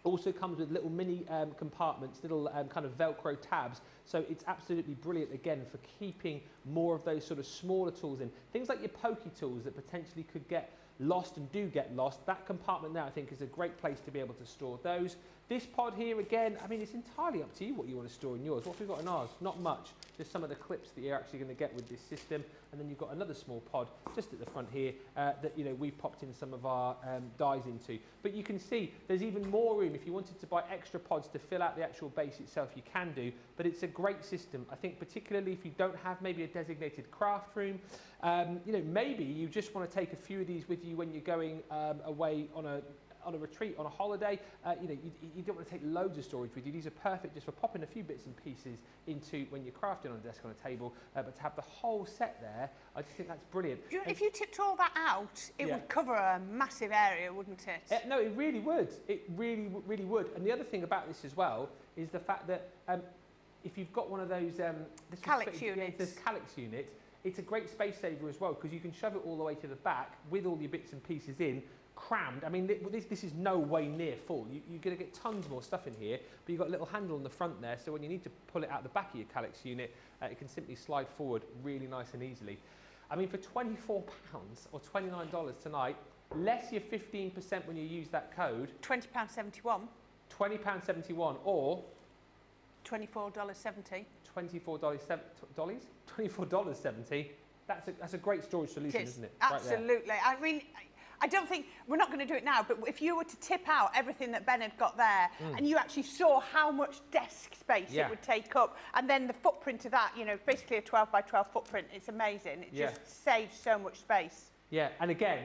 also comes with little mini compartments, little kind of Velcro tabs. So it's absolutely brilliant, again, for keeping more of those sort of smaller tools in. Things like your pokey tools that potentially could get lost and do get lost. That compartment now, I think, is a great place to be able to store those. This pod here, again, I mean, it's entirely up to you what you want to store in yours. What have we got in ours? Not much. Just some of the clips that you're actually going to get with this system. And then you've got another small pod just at the front here that, we've popped in some of our dies into. But you can see there's even more room. If you wanted to buy extra pods to fill out the actual base itself, you can do. But it's a great system. I think particularly if you don't have maybe a designated craft room, maybe you just want to take a few of these with you when you're going away on a retreat, on a holiday. You don't want to take loads of storage with you. These are perfect just for popping a few bits and pieces into when you're crafting on a desk, on a table. But to have the whole set there, I just think that's brilliant. If you tipped all that out, it would cover a massive area, wouldn't it? No, it really would. It really, really would. And the other thing about this as well is the fact that if you've got one of those Calyx units, this Calyx unit, It's a great space saver as well because you can shove it all the way to the back with all your bits and pieces in, crammed. I mean, this is no way near full. You're going to get tons more stuff in here, but you've got a little handle on the front there, so when you need to pull it out the back of your Calyx unit, it can simply slide forward really nice and easily. I mean, for £24 or $29 tonight, less your 15% when you use that code. £20.71. £20.71 or $24.70. $24.70. That's a great storage solution, isn't it? Absolutely. Right, I mean, I don't think, we're not going to do it now, but if you were to tip out everything that Ben had got there and you actually saw how much desk space it would take up, and then the footprint of that, you know, basically a 12 by 12 footprint, it's amazing. It just saves so much space. Yeah, and again,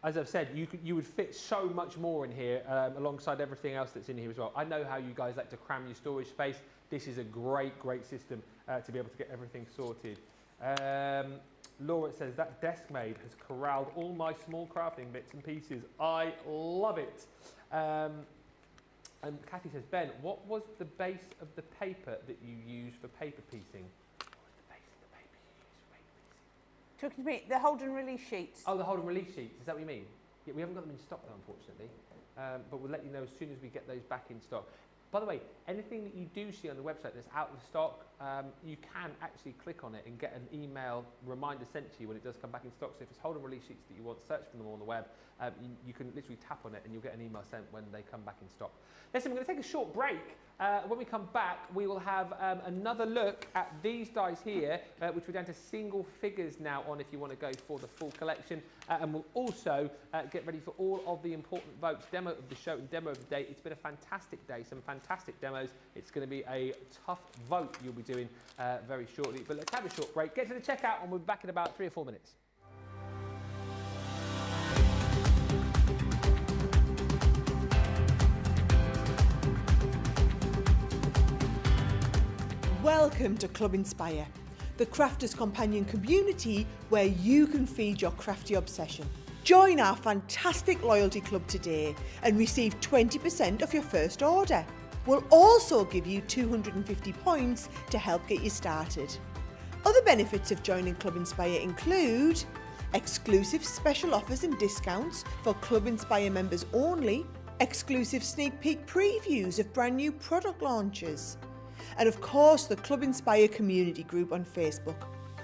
as I've said, you would fit so much more in here alongside everything else that's in here as well. I know how you guys like to cram your storage space. This is a great system to be able to get everything sorted. Laura says, that desk maid has corralled all my small crafting bits and pieces. I love it. And Kathy says, Ben, what was the base of the paper that you used for paper piecing? What was the base of the paper you used for paper piecing? Talking to me, the hold and release sheets. Oh, the hold and release sheets. Is that what you mean? Yeah, we haven't got them in stock though, unfortunately. But we'll let you know as soon as we get those back in stock. By the way, anything that you do see on the website that's out of stock, you can actually click on it and get an email reminder sent to you when it does come back in stock. So if it's hold and release sheets that you want, search for them on the web. You can literally tap on it and you'll get an email sent when they come back in stock. Listen, we're going to take a short break. When we come back, we will have another look at these dies here, which we're down to single figures now on if you want to go for the full collection. And we'll also get ready for all of the important votes, demo of the show and demo of the day. It's been a fantastic day, some fantastic demos. It's going to be a tough vote you'll be doing very shortly. But let's have a short break, get to the checkout, and we'll be back in about 3 or 4 minutes. Welcome to Club Inspire, the crafters' companion community where you can feed your crafty obsession. Join our fantastic loyalty club today and receive 20% off your first order. We'll also give you 250 points to help get you started. Other benefits of joining Club Inspire include exclusive special offers and discounts for Club Inspire members only, exclusive sneak peek previews of brand new product launches, and of course the Club Inspire community group on Facebook,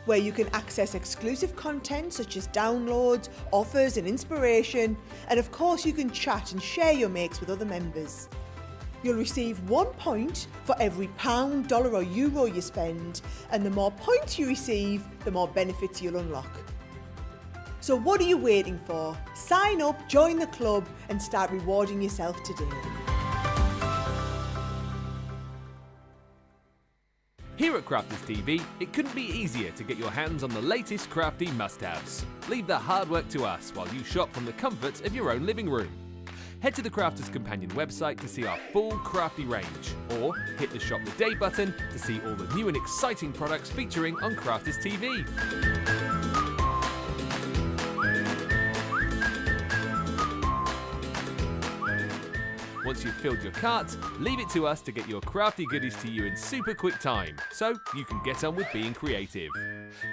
where you can access exclusive content such as downloads, offers and inspiration, and of course you can chat and share your makes with other members. You'll receive 1 point for every £1, dollar or euro you spend, and the more points you receive, the more benefits you'll unlock. So what are you waiting for? Sign up, join the club and start rewarding yourself today. Here at Crafters TV, it couldn't be easier to get your hands on the latest crafty must-haves. Leave the hard work to us while you shop from the comfort of your own living room. Head to the Crafters Companion website to see our full crafty range, or hit the Shop the Day button to see all the new and exciting products featuring on Crafters TV. Once you've filled your cart, leave it to us to get your crafty goodies to you in super quick time, so you can get on with being creative.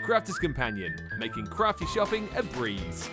Crafters Companion, making crafty shopping a breeze.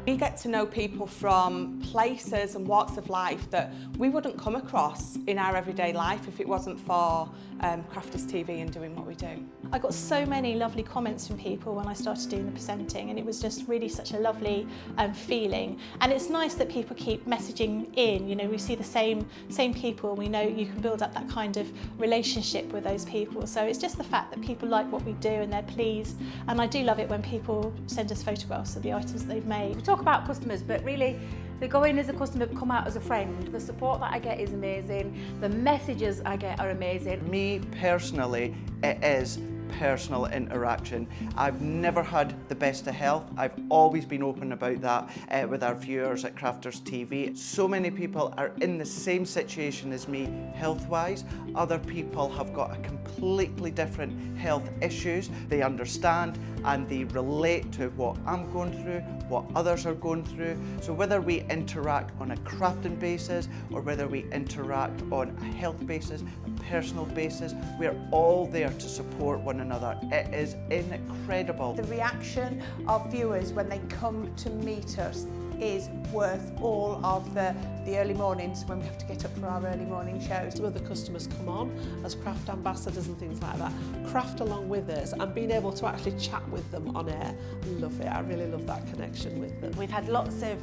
We get to know people from places and walks of life that we wouldn't come across in our everyday life if it wasn't for Crafters TV and doing what we do. I got so many lovely comments from people when I started doing the presenting, and it was just really such a lovely feeling. And it's nice that people keep messaging in. You know, we see the same people. We know you can build up that kind of relationship with those people. So it's just the fact that people like what we do and they're pleased. And I do love it when people send us photographs of the items that they've made. We talk about customers, but really they go in as a customer, come out as a friend. The support that I get is amazing. The messages I get are amazing. Me personally, it is personal interaction. I've never had the best of health. I've always been open about that with our viewers at Crafters TV. So many people are in the same situation as me health-wise. Other people have got a completely different health issues. They understand and they relate to what I'm going through, what others are going through. So whether we interact on a crafting basis or whether we interact on a health basis, a personal basis, we're all there to support one another. It is incredible. The reaction of viewers when they come to meet us is worth all of the early mornings when we have to get up for our early morning shows. Some of the customers come on as craft ambassadors and things like that, craft along with us, and being able to actually chat with them on air. I love it. I really love that connection with them. We've had lots of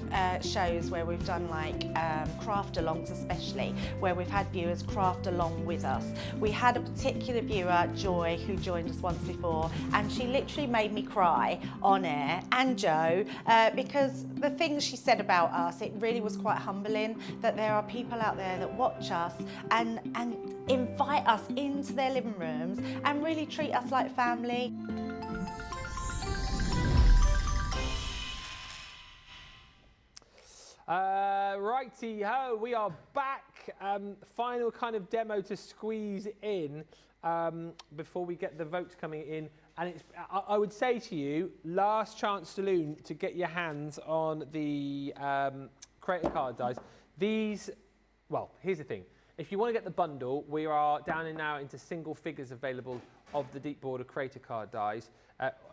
shows where we've done like craft alongs, especially where we've had viewers craft along with us. We had a particular viewer, Joy, who joined us once before, and she literally made me cry on air, and Joe, because the things she said about us, it really was quite humbling that there are people out there that watch us and invite us into their living rooms and really treat us like family. Righty-ho, we are back. Final kind of demo to squeeze in before we get the votes coming in. And it's, I would say to you, last chance saloon to get your hands on the creator card dies. These, well, here's the thing. If you want to get the bundle, we are down and now into single figures available of the deep border creator card dies.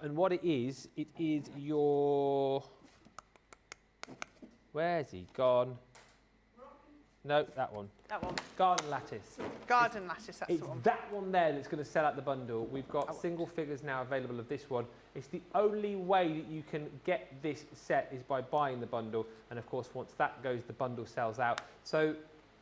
And what it is your... Where's he gone? No, that one. That one. Garden lattice. Garden lattice, that's It's the one. that one there that's going to sell out the bundle. We've got single figures now available of this one. It's the only way that you can get this set is by buying the bundle. And of course, once that goes, the bundle sells out. So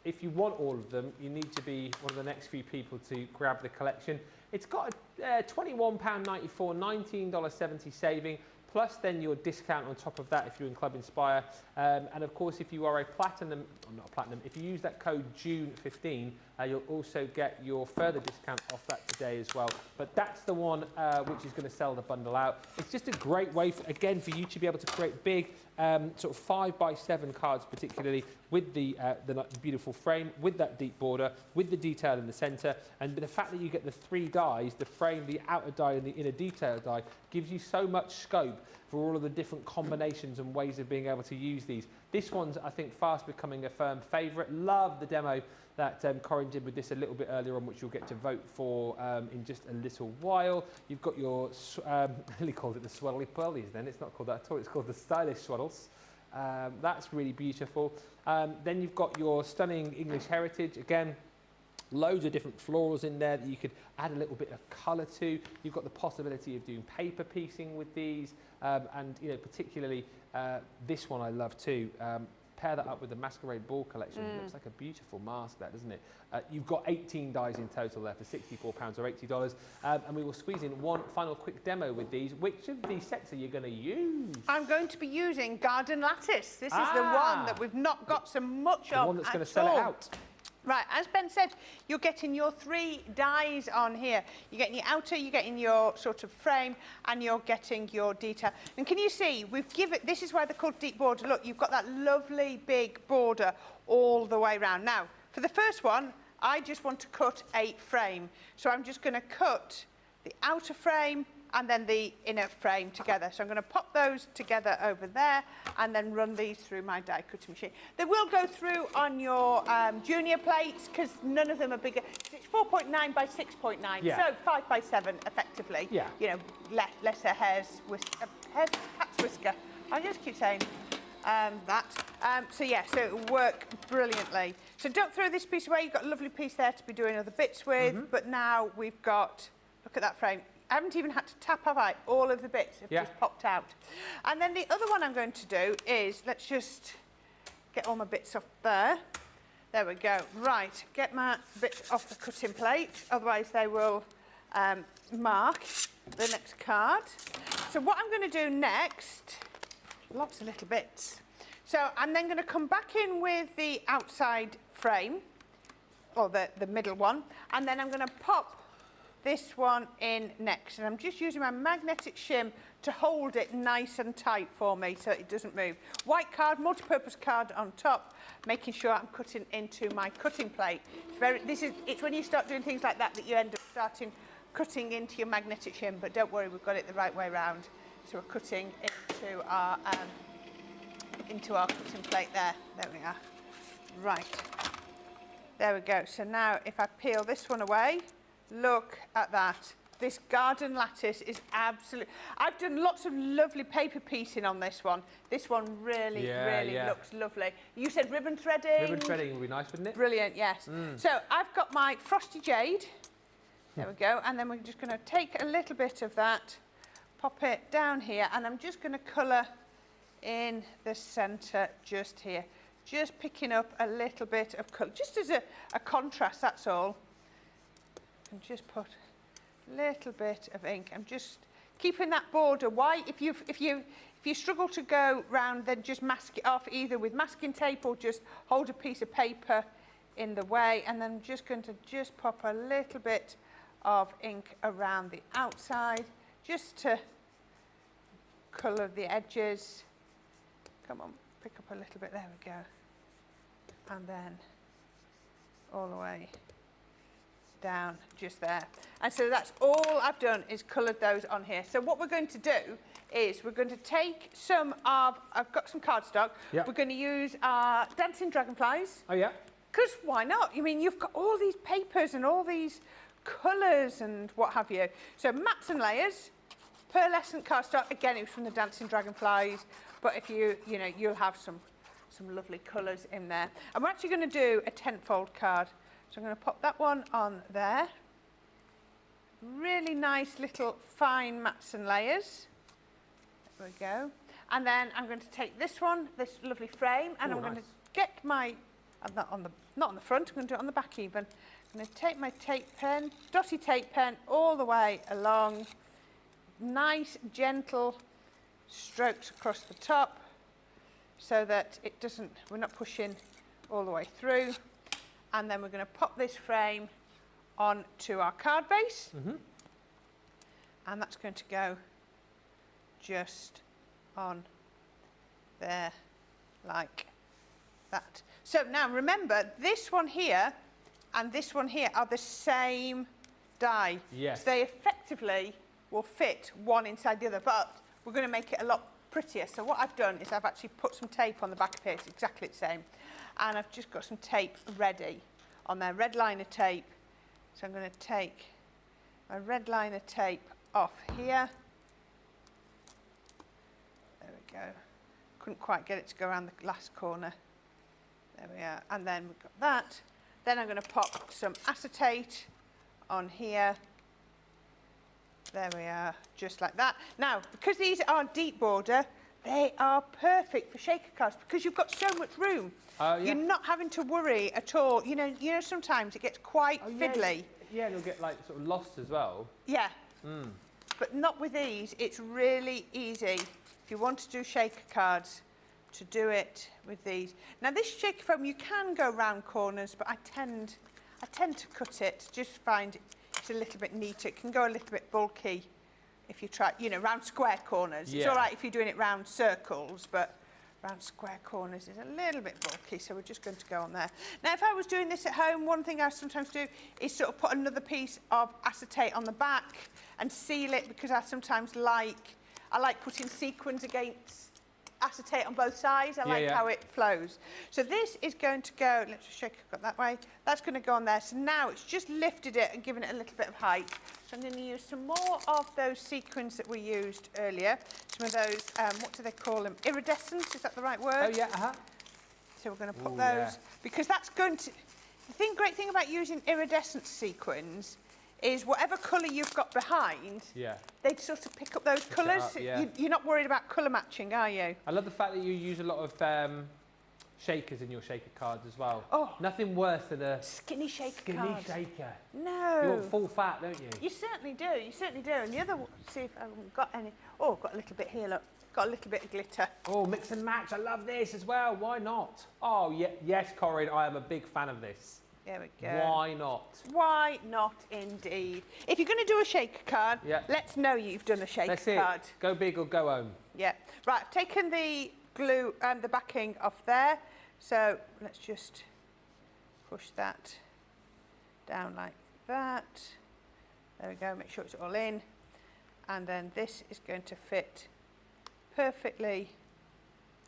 if you want all of them, you need to be one of the next few people to grab the collection. It's got a £21.94, $19.70 saving. Plus then your discount on top of that if you're in Club Inspire. And of course, if you are a platinum, or not a platinum, if you use that code June15, you'll also get your further discount off that today as well. But that's the one which is going to sell the bundle out. It's just a great way, again, for you to be able to create big sort of 5x7 cards, particularly with the beautiful frame, with that deep border, with the detail in the centre, and the fact that you get the 3 dies, the frame, the outer die and the inner detail die, gives you so much scope for all of the different combinations and ways of being able to use these. This one's, I think, fast becoming a firm favourite. Love the demo that Corrine did with this a little bit earlier on, which you'll get to vote for in just a little while. You've got your, I nearly called it the swaddly pearlies then. It's not called that at all. It's called the stylish swaddles. That's really beautiful. Then you've got your stunning English heritage. Again, loads of different florals in there that you could add a little bit of colour to. You've got the possibility of doing paper piecing with these, and you know, particularly this one I love too. Pair that up with the Masquerade Ball collection. It looks like a beautiful mask there, doesn't it? You've got 18 dies in total there for £64 or $80. And we will squeeze in one final quick demo with these. Which of these sets are you going to use? I'm going to be using Garden Lattice. This is the one that we've not got so much of. The one that's going to sell it out. Right, as Ben said, you're getting your 3 dies on here. You're getting your outer, you're getting your sort of frame, and you're getting your detail. And can you see, we've given, this is why they're called deep border. Look, you've got that lovely big border all the way around. Now, for the first one, I just want to cut a frame. So I'm just going to cut the outer frame and then the inner frame together. So I'm going to pop those together over there and then run these through my die cutting machine. They will go through on your junior plates because none of them are bigger. It's 4.9 by 6.9, so 5 by 7 effectively. Yeah. You know, lesser cat's whisker. I just keep saying that. So yeah, so it'll work brilliantly. So don't throw this piece away. You've got a lovely piece there to be doing other bits with, but now we've got, look at that frame. I haven't even had to tap, have I? All of the bits have just popped out. And then the other one I'm going to do is, let's just get all my bits off there. There we go. Right, get my bits off the cutting plate, otherwise they will mark the next card. So what I'm going to do next, lots of little bits. So I'm then going to come back in with the outside frame, or the middle one, and then I'm going to pop this one in next. And I'm just using my magnetic shim to hold it nice and tight for me so it doesn't move. White card, multi-purpose card on top, making sure I'm cutting into my cutting plate. It's when you start doing things like that that you end up cutting into your magnetic shim, but don't worry, we've got it the right way round. So we're cutting into our cutting plate there. There we are. Right. There we go. So now if I peel this one away, look at that. This garden lattice is absolute. I've done lots of lovely paper piecing on this one. This one really looks lovely. You said ribbon threading. Ribbon threading would be nice, wouldn't it? Brilliant, yes. So I've got my frosty jade. There we go. And then we're just going to take a little bit of that, pop it down here, and I'm just going to colour in the centre just here. Just picking up a little bit of colour, just as a contrast, that's all. And just put a little bit of ink. I'm just keeping that border white. If you struggle to go round, then just mask it off either with masking tape or just hold a piece of paper in the way. And then I'm just going to just pop a little bit of ink around the outside, just to colour the edges. Come on, pick up a little bit, there we go. And then all the way down just there. And so that's all I've done is coloured those on here. So what we're going to do is we're going to take some of, I've got some cardstock. Yep. We're going to use our dancing dragonflies. Oh yeah. Because why not? I mean, you've got all these papers and all these colours and what have you. So mats and layers, pearlescent cardstock. Again, it was from the dancing dragonflies. But if you'll have some lovely colours in there. And we're actually going to do a 10-fold card. So I'm going to pop that one on there. Really nice little fine mats and layers. There we go. And then I'm going to take this one, this lovely frame, and I'm going to get my, not on the front, I'm going to do it on the back even. I'm going to take my tape pen, dotty tape pen, all the way along. Nice, gentle strokes across the top, so that it doesn't, we're not pushing all the way through. And then we're going to pop this frame onto our card base. And that's going to go just on there like that. So now remember, this one here and this one here are the same die. Yes. So they effectively will fit one inside the other, but we're going to make it a lot prettier. So what I've done is I've actually put some tape on the back of here. It's exactly the same. And I've just got some tape ready on there, red liner tape. So I'm going to take my red liner tape off here. There we go. Couldn't quite get it to go around the last corner. There we are. And then we've got that. Then I'm going to pop some acetate on here. There we are, just like that. Now, because these are deep border, they are perfect for shaker cards because you've got so much room. You're not having to worry at all. You know, sometimes it gets quite fiddly. Yeah, and you'll get like sort of lost as well. Yeah. But not with these. It's really easy if you want to do shaker cards to do it with these. Now, this shaker foam, you can go round corners, but I tend to cut it. Just find it's a little bit neater. It can go a little bit bulky if you try, round square corners. Yeah. It's all right if you're doing it round circles, but round square corners is a little bit bulky, so we're just going to go on there. Now, if I was doing this at home, one thing I sometimes do is sort of put another piece of acetate on the back and seal it, because I sometimes like putting sequins against acetate on both sides. I like how it flows. So this is going to go, let's just shake it that way. That's going to go on there. So now it's just lifted it and given it a little bit of height. So I'm going to use some more of those sequins that we used earlier. Some of those, what do they call them? Iridescent, is that the right word? Oh yeah, So we're going to put those, because that's going to, the great thing about using iridescent sequins is whatever colour you've got behind, they sort of pick up those colours. You're not worried about colour matching, are you? I love the fact that you use a lot of shakers in your shaker cards as well. Oh. Nothing worse than a skinny shaker Skinny shaker. No. You want full fat, don't you? You certainly do, you certainly do. And the other one, see if I haven't got any. Oh, I've got a little bit here, look. Got a little bit of glitter. Oh, mix and match. I love this as well. Why not? Oh, yeah, yes, Corrine, I am a big fan of this. There we go. Why not? Why not, indeed? If you're going to do a shaker card, let's know you've done a shaker card. Go big or go home. Yeah. Right, I've taken the glue and the backing off there. So let's just push that down like that. There we go, make sure it's all in. And then this is going to fit perfectly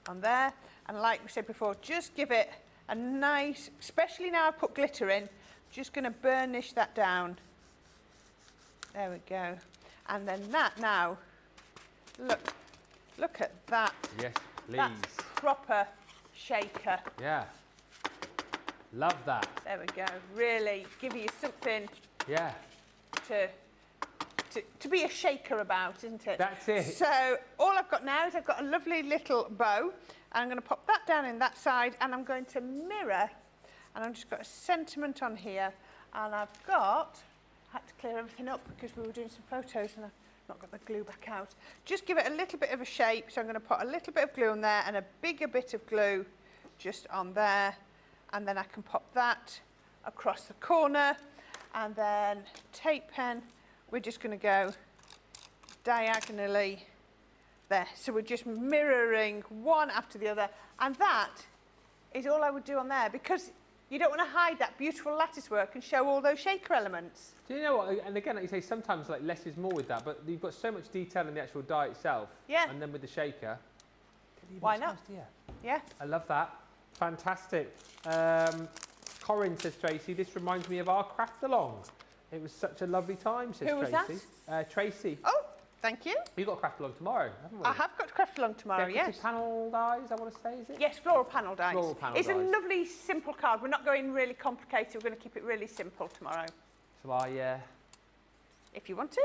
on there. And like we said before, just give it a nice, especially now I've put glitter in, just going to burnish that down. There we go. And then that now, look at that. Yes, please. That's proper shaker. Yeah. Love that. There we go. Really give you something to be a shaker about, isn't it? That's it. So all I've got now is I've got a lovely little bow. And I'm going to pop that down in that side, and I'm going to mirror, and I've just got a sentiment on here, and I've got, I had to clear everything up because we were doing some photos and I've not got the glue back out. Just give it a little bit of a shape, so I'm going to put a little bit of glue on there and a bigger bit of glue just on there, and then I can pop that across the corner, and then tape pen, we're just going to go diagonally there. So we're just mirroring one after the other, and that is all I would do on there, because you don't want to hide that beautiful lattice work and show all those shaker elements. Do you know what? And again, like you say, sometimes like less is more with that, but you've got so much detail in the actual die itself. Yeah. And then with the shaker. Why not? Yeah. I love that. Fantastic. Corrine says, Tracy, this reminds me of our craft along. It was such a lovely time, says Tracy. Who was that? Tracy. Oh, thank you. You've got craft along tomorrow, haven't we? I have got craft along tomorrow, Decorative yes. panel dies, I want to say, is it? Yes, floral panel dies. Floral panel it's dies. a lovely, simple card. We're not going really complicated. We're going to keep it really simple tomorrow. So if you want to.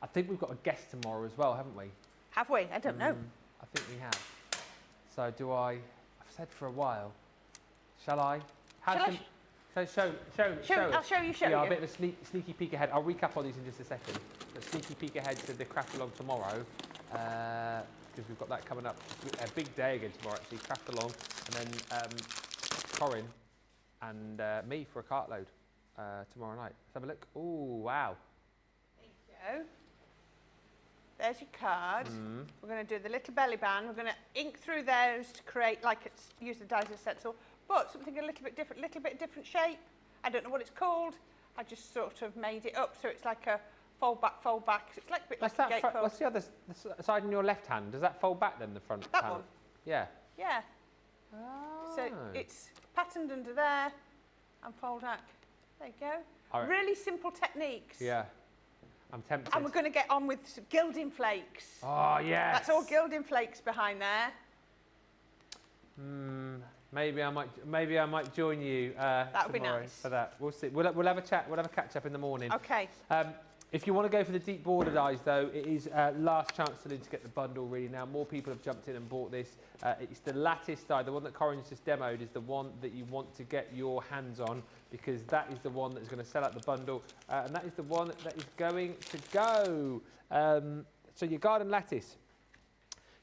I think we've got a guest tomorrow as well, haven't we? Have we? I don't know. I think we have. So I've said for a while. Shall I? Show I'll show you. Yeah, a bit of a sneaky peek ahead. I'll recap on these in just a second. A sneaky peek ahead to the craft along tomorrow, because we've got that coming up. A big day again tomorrow, actually. Craft along, and then Corrine and me for a cartload tomorrow night. Let's have a look. Oh wow! There you go. There's your card. We're going to do the little belly band. We're going to ink through those to create, use the dies as a stencil, but something a little bit different shape. I don't know what it's called. I just sort of made it up so it's like a fold back. So it's like a bit like a gatefold. What's the other side in your left hand? Does that fold back then, the front That panel? one? Yeah. Yeah. So it's patterned under there and fold back. There you go. Really simple techniques. Yeah. I'm tempted. And we're going to get on with some gilding flakes. Oh, yes. That's all gilding flakes behind there. Maybe I might join you that would be tomorrow nice. for that. We'll see. We'll have a chat. We'll have a catch up in the morning. Okay. If you want to go for the deep border dies, though, it is last chance to get the bundle really now. More people have jumped in and bought this. It's the lattice die, the one that Corrine's just demoed, is the one that you want to get your hands on, because that is the one that's going to sell out the bundle, and that is the one that is going to go. So your garden lattice.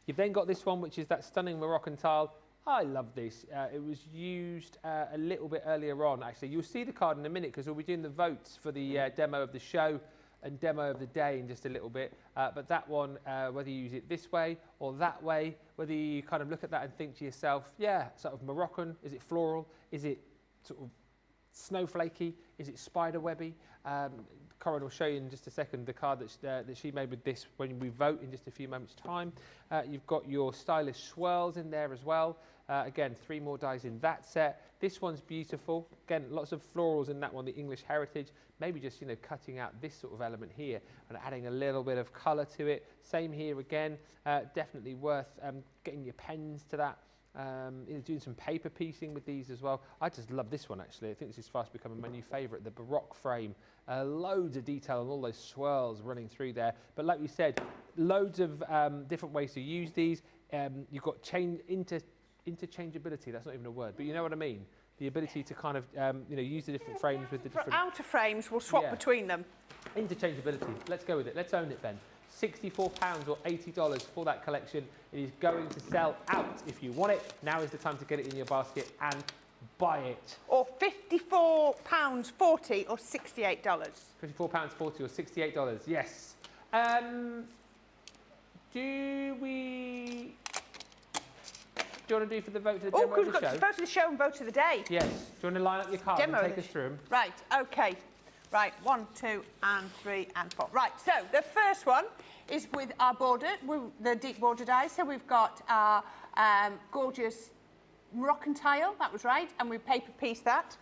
You've then got this one, which is that stunning Moroccan tile. I love this. It was used a little bit earlier on, actually. You'll see the card in a minute, because we'll be doing the votes for the demo of the show and demo of the day in just a little bit. But that one, whether you use it this way or that way, whether you kind of look at that and think to yourself, yeah, sort of Moroccan, is it floral, is it sort of snowflakey, is it spider webby? Corrine will show you in just a second the card that she made with this when we vote in just a few moments' time. You've got your stylish swirls in there as well. Again, 3 more dies in that set. This one's beautiful. Again, lots of florals in that one, the English heritage.Maybe just, cutting out this sort of element here and adding a little bit of colour to it. Same here again. Definitely worth getting your pens to that. Doing some paper piecing with these as well. I just love this one, actually. I think this is fast becoming my new favourite, the Baroque frame. Loads of detail on all those swirls running through there. But like we said, loads of different ways to use these. You've got interchangeability. That's not even a word, but you know what I mean. The ability to kind of use the different frames with the different outer frames. We'll swap between them. Interchangeability. Let's go with it. Let's own it, Ben. £64 or $80 for that collection. It is going to sell out. If you want it, now is the time to get it in your basket and buy it. Or £54.40 or $68. £54.40 or $68, yes. Do you want to do for the vote of the demo of the show? Vote of the show and vote of the day. Yes. Do you want to line up your cards and take us through them? Right, okay. Right, 1, 2, and 3, and 4. Right, so the first one is with our border, the deep border dies. So we've got our gorgeous Moroccan tile, that was right, and we paper pieced that.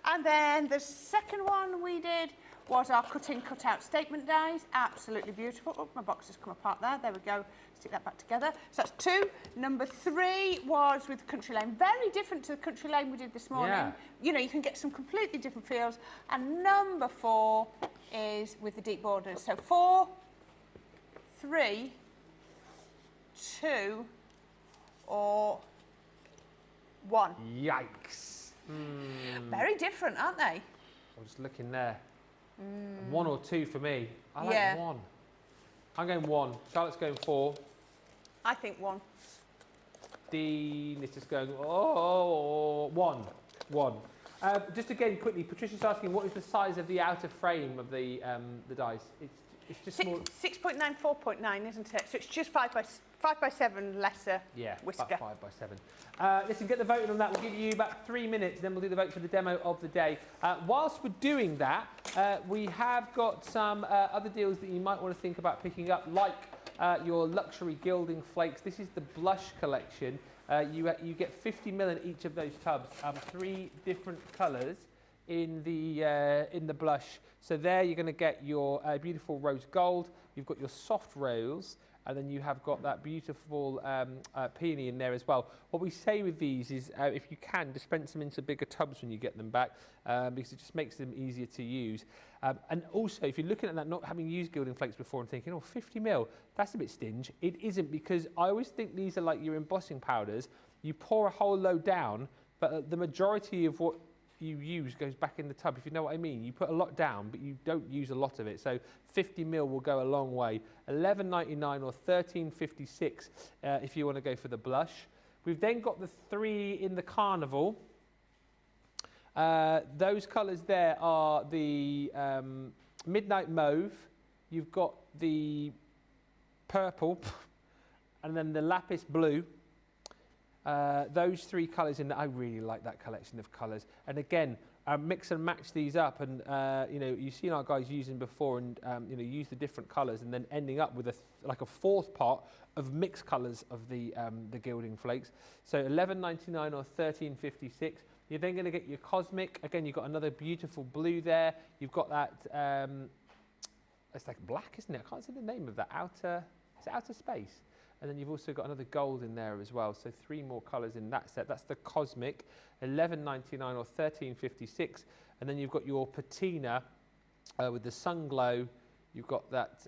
And then the second one we did was our cut-in, cut-out statement dies. Absolutely beautiful. Oh, my box has come apart there. There we go. Stick that back together. So that's 2. Number 3 was with Country Lane. Very different to the Country Lane we did this morning. Yeah. You know, you can get some completely different feels. And number 4 is with the deep borders. So 4, 3, 2, or 1. Yikes. Very different, aren't they? I'm just looking there. 1 or 2 for me. I like Yeah. 1. I'm going 1. Charlotte's going 4. I think 1. Dean is just going, 1. Just again, quickly, Patricia's asking, what is the size of the outer frame of the dice? It's just small. 6.9, 4.9, isn't it? So it's just 5 by 7 lesser whisker. About 5 by 7. Listen, get the voting on that. We'll give you about 3 minutes, then we'll do the vote for the demo of the day. Whilst we're doing that, we have got some other deals that you might want to think about picking up, like your luxury gilding flakes. This is the blush collection. You get 50 ml in each of those tubs, 3 different colours in the blush. So there you're going to get your beautiful rose gold. You've got your soft rose, and then you have got that beautiful peony in there as well. What we say with these is, if you can, dispense them into bigger tubs when you get them back, because it just makes them easier to use. And also, if you're looking at that, not having used gilding flakes before and thinking, oh, 50 ml, that's a bit stingy. It isn't, because I always think these are like your embossing powders. You pour a whole load down, but the majority of what you use goes back in the tub, if you know what I mean. You put a lot down, but you don't use a lot of it. So 50 ml will go a long way. $11.99 or $13.56 if you want to go for the blush. We've then got the 3 in the Carnival. Those colours there are the Midnight Mauve. You've got the purple, and then the Lapis Blue. Those 3 colours in there, I really like that collection of colours. And again, mix and match these up, and you know, you've seen our guys using before, and you know, use the different colours, and then ending up with like a 4th pot of mixed colours of the gilding flakes. So $11.99 or $13.56. You're then going to get your Cosmic. Again, you've got another beautiful blue there. You've got that. It's like black, isn't it? I can't see the name of that. Is it Outer Space? And then you've also got another gold in there as well. So 3 more colours in that set. That's the Cosmic, $11.99 or $13.56. And then you've got your Patina with the Sun Glow. You've got that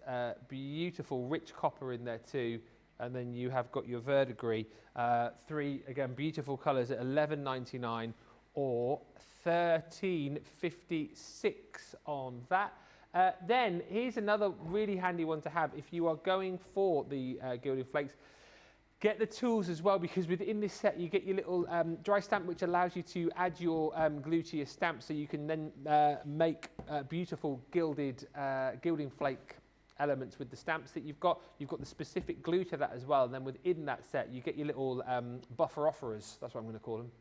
beautiful rich copper in there too. And then you have got your Verdigris. 3, again, beautiful colours at $11.99 or $13.56 on that. Then here's another really handy one to have if you are going for the gilding flakes. Get the tools as well, because within this set you get your little dry stamp, which allows you to add your glue to your stamp, so you can then make beautiful gilding flake elements with the stamps that you've got. You've got the specific glue to that as well, and then within that set you get your little buffer offerers, that's what I'm going to call them,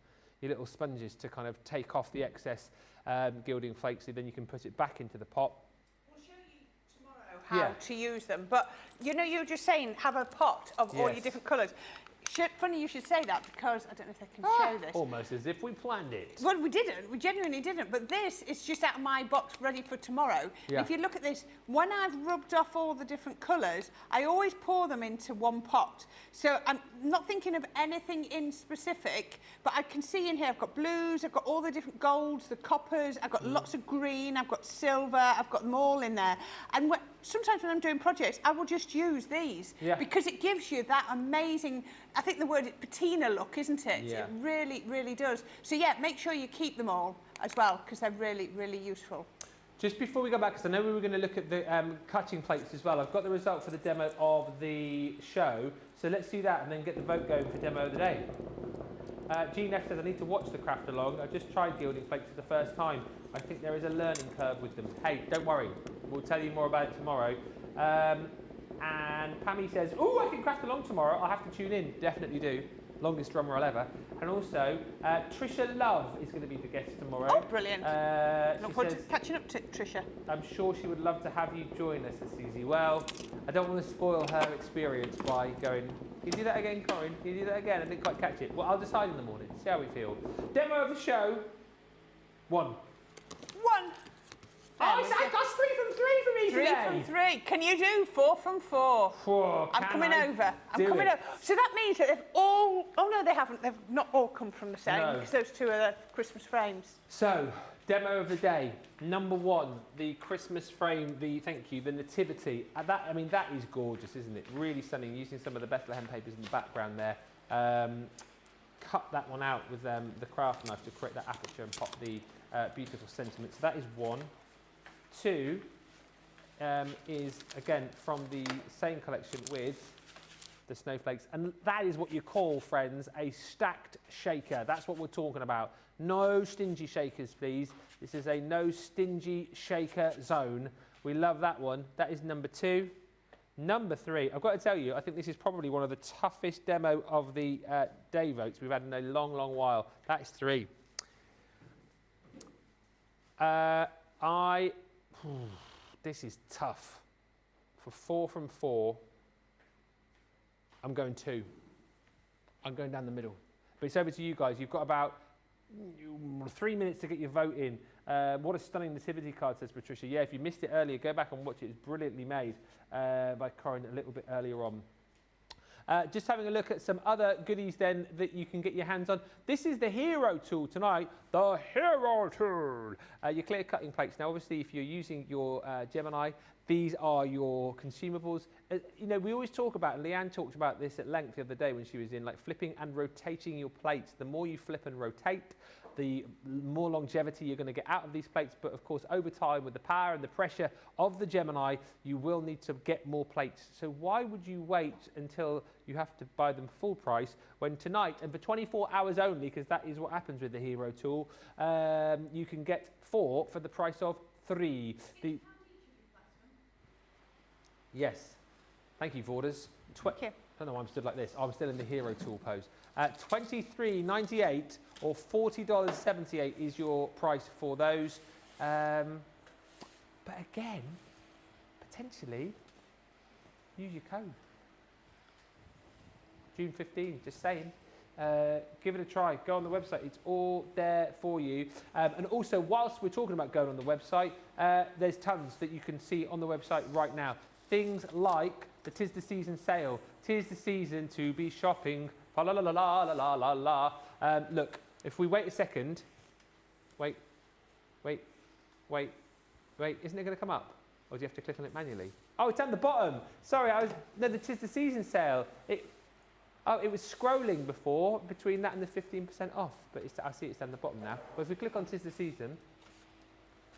your little sponges to kind of take off the excess gilding flakes, so then you can put it back into the pot. How to use them, but you know, you're just saying have a pot of all your different colours. Funny you should say that, because I don't know if I can show this. Almost as if we planned it. Well, we didn't. We genuinely didn't. But this is just out of my box, ready for tomorrow. Yeah. If you look at this, when I've rubbed off all the different colours, I always pour them into one pot. So I'm not thinking of anything in specific, but I can see in here I've got blues, I've got all the different golds, the coppers, I've got lots of green, I've got silver, I've got them all in there. And sometimes when I'm doing projects, I will just use these because it gives you that amazing, I think the word is patina look, isn't it? Yeah. It really, really does. So yeah, make sure you keep them all as well, because they're really, really useful. Just before we go back, because I know we were going to look at the cutting plates as well, I've got the result for the demo of the show, so let's do that and then get the vote going for demo of the day. Jean F says, I need to watch the craft along. I just tried gilding plates for the first time. I think there is a learning curve with them. Hey, don't worry. We'll tell you more about it tomorrow. And Pammy says, oh, I can craft along tomorrow. I'll have to tune in. Definitely do. Longest drummer I'll ever. And also, Trisha Love is going to be the guest tomorrow. Oh, brilliant. Look forward to catching up to Trisha. I'm sure she would love to have you join us, Susie. Well, I don't want to spoil her experience by going, can you do that again, Corrine? Can you do that again? I didn't quite catch it. Well, I'll decide in the morning. See how we feel. Demo of the show. 1. Oh, that's 3 from 3 for me today. 3 from 3. Can you do 4 from 4? 4. I'm coming over. I'm coming over. So that means that they've all... Oh, no, they haven't. They've not all come from the same, because those 2 are the Christmas frames. So, demo of the day. Number 1, the Christmas frame, the nativity. That is gorgeous, isn't it? Really stunning, using some of the Bethlehem papers in the background there. Cut that one out with the craft knife to create that aperture and pop the beautiful sentiment. So that is 1. 2 is, again, from the same collection with the snowflakes. And that is what you call, friends, a stacked shaker. That's what we're talking about. No stingy shakers, please. This is a no stingy shaker zone. We love that one. That is number 2. Number 3, I've got to tell you, I think this is probably one of the toughest demo of the day votes we've had in a long, long while. That is 3. This is tough. For 4 from 4, I'm going 2. I'm going down the middle. But it's over to you guys. You've got about 3 minutes to get your vote in. What a stunning nativity card, says Patricia. Yeah, if you missed it earlier, go back and watch it. It's brilliantly made by Corrine a little bit earlier on. Just having a look at some other goodies then that you can get your hands on. This is the hero tool tonight. The hero tool. Your clear cutting plates. Now, obviously, if you're using your Gemini, these are your consumables. You know, we always talk about, and Leanne talked about this at length the other day when she was in, like flipping and rotating your plates. The more you flip and rotate, the more longevity you're going to get out of these plates. But of course, over time, with the power and the pressure of the Gemini, you will need to get more plates. So why would you wait until you have to buy them full price when tonight, and for 24 hours only, because that is what happens with the hero tool, you can get 4 for the price of 3. Yes. Thank you, Vorders. I don't know why I'm stood like this. I'm still in the hero tool pose. $23.98 or $40.78 is your price for those. But again, potentially, use your code. June 15, just saying. Give it a try. Go on the website. It's all there for you. And also, whilst we're talking about going on the website, there's tons that you can see on the website right now. Things like the 'Tis the Season sale. 'Tis the season to be shopping. La la la la la la la la. Look, if we wait a second, wait. Isn't it going to come up? Or do you have to click on it manually? Oh, it's at the bottom. Sorry, no, the 'Tis the Season sale. It was scrolling before between that and the 15% off, but I see it's down the bottom now. But if we click on 'Tis the Season,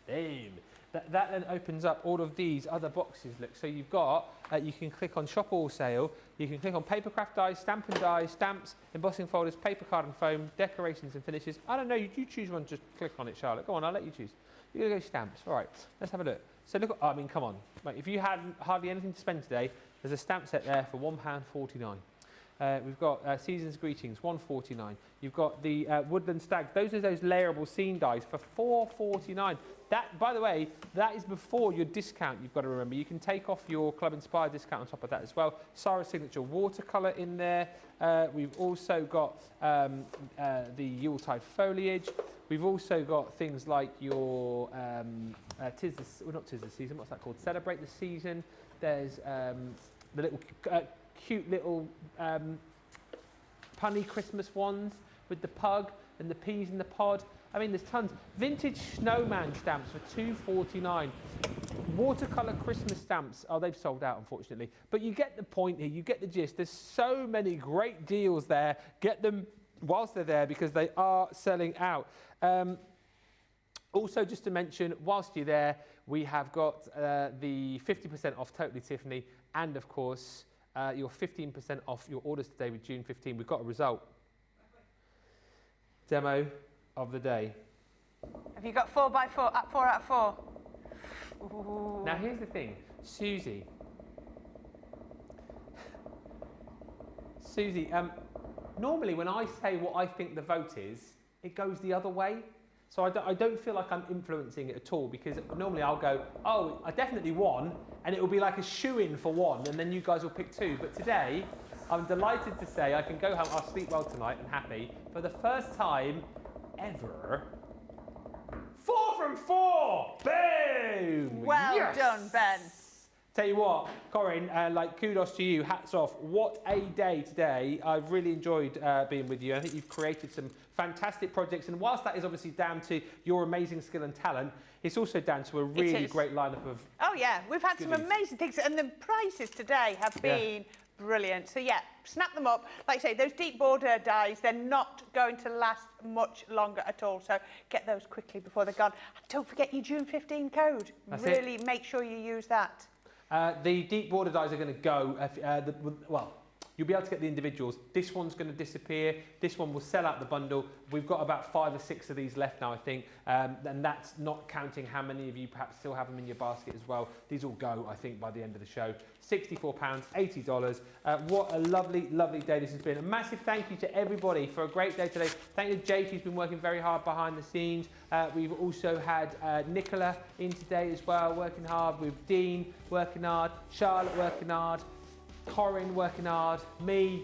boom. That then opens up all of these other boxes. Look, so you've got, you can click on Shop All Sale, you can click on Papercraft Dies, Stamp and Dies, Stamps, Embossing Folders, Paper Card and Foam, Decorations and Finishes. I don't know, you choose one, just click on it, Charlotte. Go on, I'll let you choose. You're going to go Stamps. All right, let's have a look. So look, I mean, come on. Mate, if you had hardly anything to spend today, there's a stamp set there for £1.49. We've got Season's Greetings, $1.49. You've got the Woodland Stag. Those are those layerable scene dies for $4.49. That, by the way, that is before your discount. You've got to remember. You can take off your Club Inspired discount on top of that as well. Sara's Signature watercolour in there. We've also got the Yuletide foliage. We've also got things like your not Tis the Season. What's that called? Celebrate the Season. There's the little cute little punny Christmas ones with the pug and the peas in the pod. I mean, there's tons. Vintage snowman stamps for $2.49. Watercolour Christmas stamps. Oh, they've sold out, unfortunately. But you get the point here. You get the gist. There's so many great deals there. Get them whilst they're there because they are selling out. Also, just to mention, whilst you're there, we have got the 50% off Totally Tiffany and, of course, your 15% off your orders today with June 15. We've got a result. demo of the day. Have you got 4x4, 4 out of 4? Ooh. Now here's the thing, Susie, normally when I say what I think the vote is, it goes the other way. So I don't feel like I'm influencing it at all, because normally I'll go, oh, I definitely won, and it will be like a shoo-in for 1, and then you guys will pick 2. But today, I'm delighted to say I can go home, I'll sleep well tonight and happy. For the first time ever, 4 from 4! Boom! Well done, Ben. Tell you what, Corrine, like kudos to you, hats off. What a day today. I've really enjoyed being with you. I think you've created some fantastic projects, and whilst that is obviously down to your amazing skill and talent, it's also down to a really great lineup of Oh yeah, we've had some amazing things, and the prices today have been brilliant. So yeah, snap them up. Like I say, those deep border dies, they're not going to last much longer at all. So get those quickly before they're gone. And don't forget your June 15 code. Really make sure you use that. The deep border dies are going to go, well, you'll be able to get the individuals. This one's going to disappear. This one will sell out the bundle. We've got about 5 or 6 of these left now, I think. And that's not counting how many of you perhaps still have them in your basket as well. These will go, I think, by the end of the show. £64, $80. What a lovely, lovely day this has been. A massive thank you to everybody for a great day today. Thank you to Jake, who's been working very hard behind the scenes. We've also had Nicola in today as well, working hard. With Dean working hard, Charlotte working hard, Corrine working hard, me,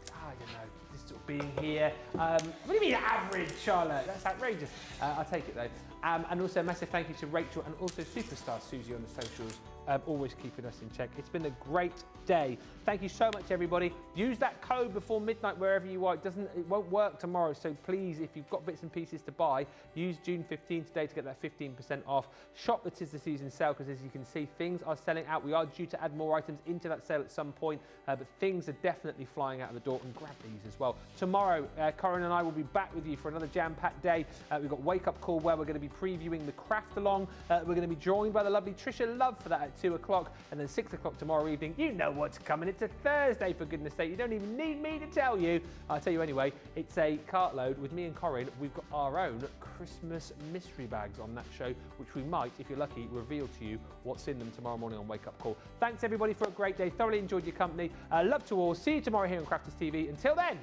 I don't know, just sort of being here. What do you mean average, Charlotte? That's outrageous. I'll take it though. And also a massive thank you to Rachel and also superstar Susie on the socials, always keeping us in check. It's been a great day. Thank you so much, everybody. Use that code before midnight wherever you are. It won't work tomorrow, so please, if you've got bits and pieces to buy, use June 15 today to get that 15% off. Shop the 'Tis the Season sale, because as you can see, things are selling out. We are due to add more items into that sale at some point, but things are definitely flying out of the door, and grab these as well. Tomorrow, Corrine and I will be back with you for another jam-packed day. We've got Wake Up Call, where we're going to be previewing the craft along. We're going to be joined by the lovely Trisha Love for that at 2 o'clock, and then 6 o'clock tomorrow evening. You know what's coming. It's a Thursday, for goodness sake. You don't even need me to tell you. I'll tell you anyway. It's a cartload with me and Corrine. We've got our own Christmas mystery bags on that show, which we might, if you're lucky, reveal to you what's in them tomorrow morning on Wake Up Call. Thanks everybody for a great day. Thoroughly enjoyed your company. Love to all. See you tomorrow here on Crafters TV. Until then,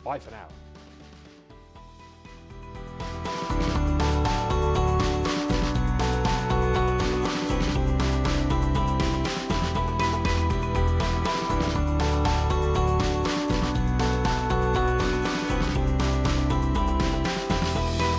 bye for now.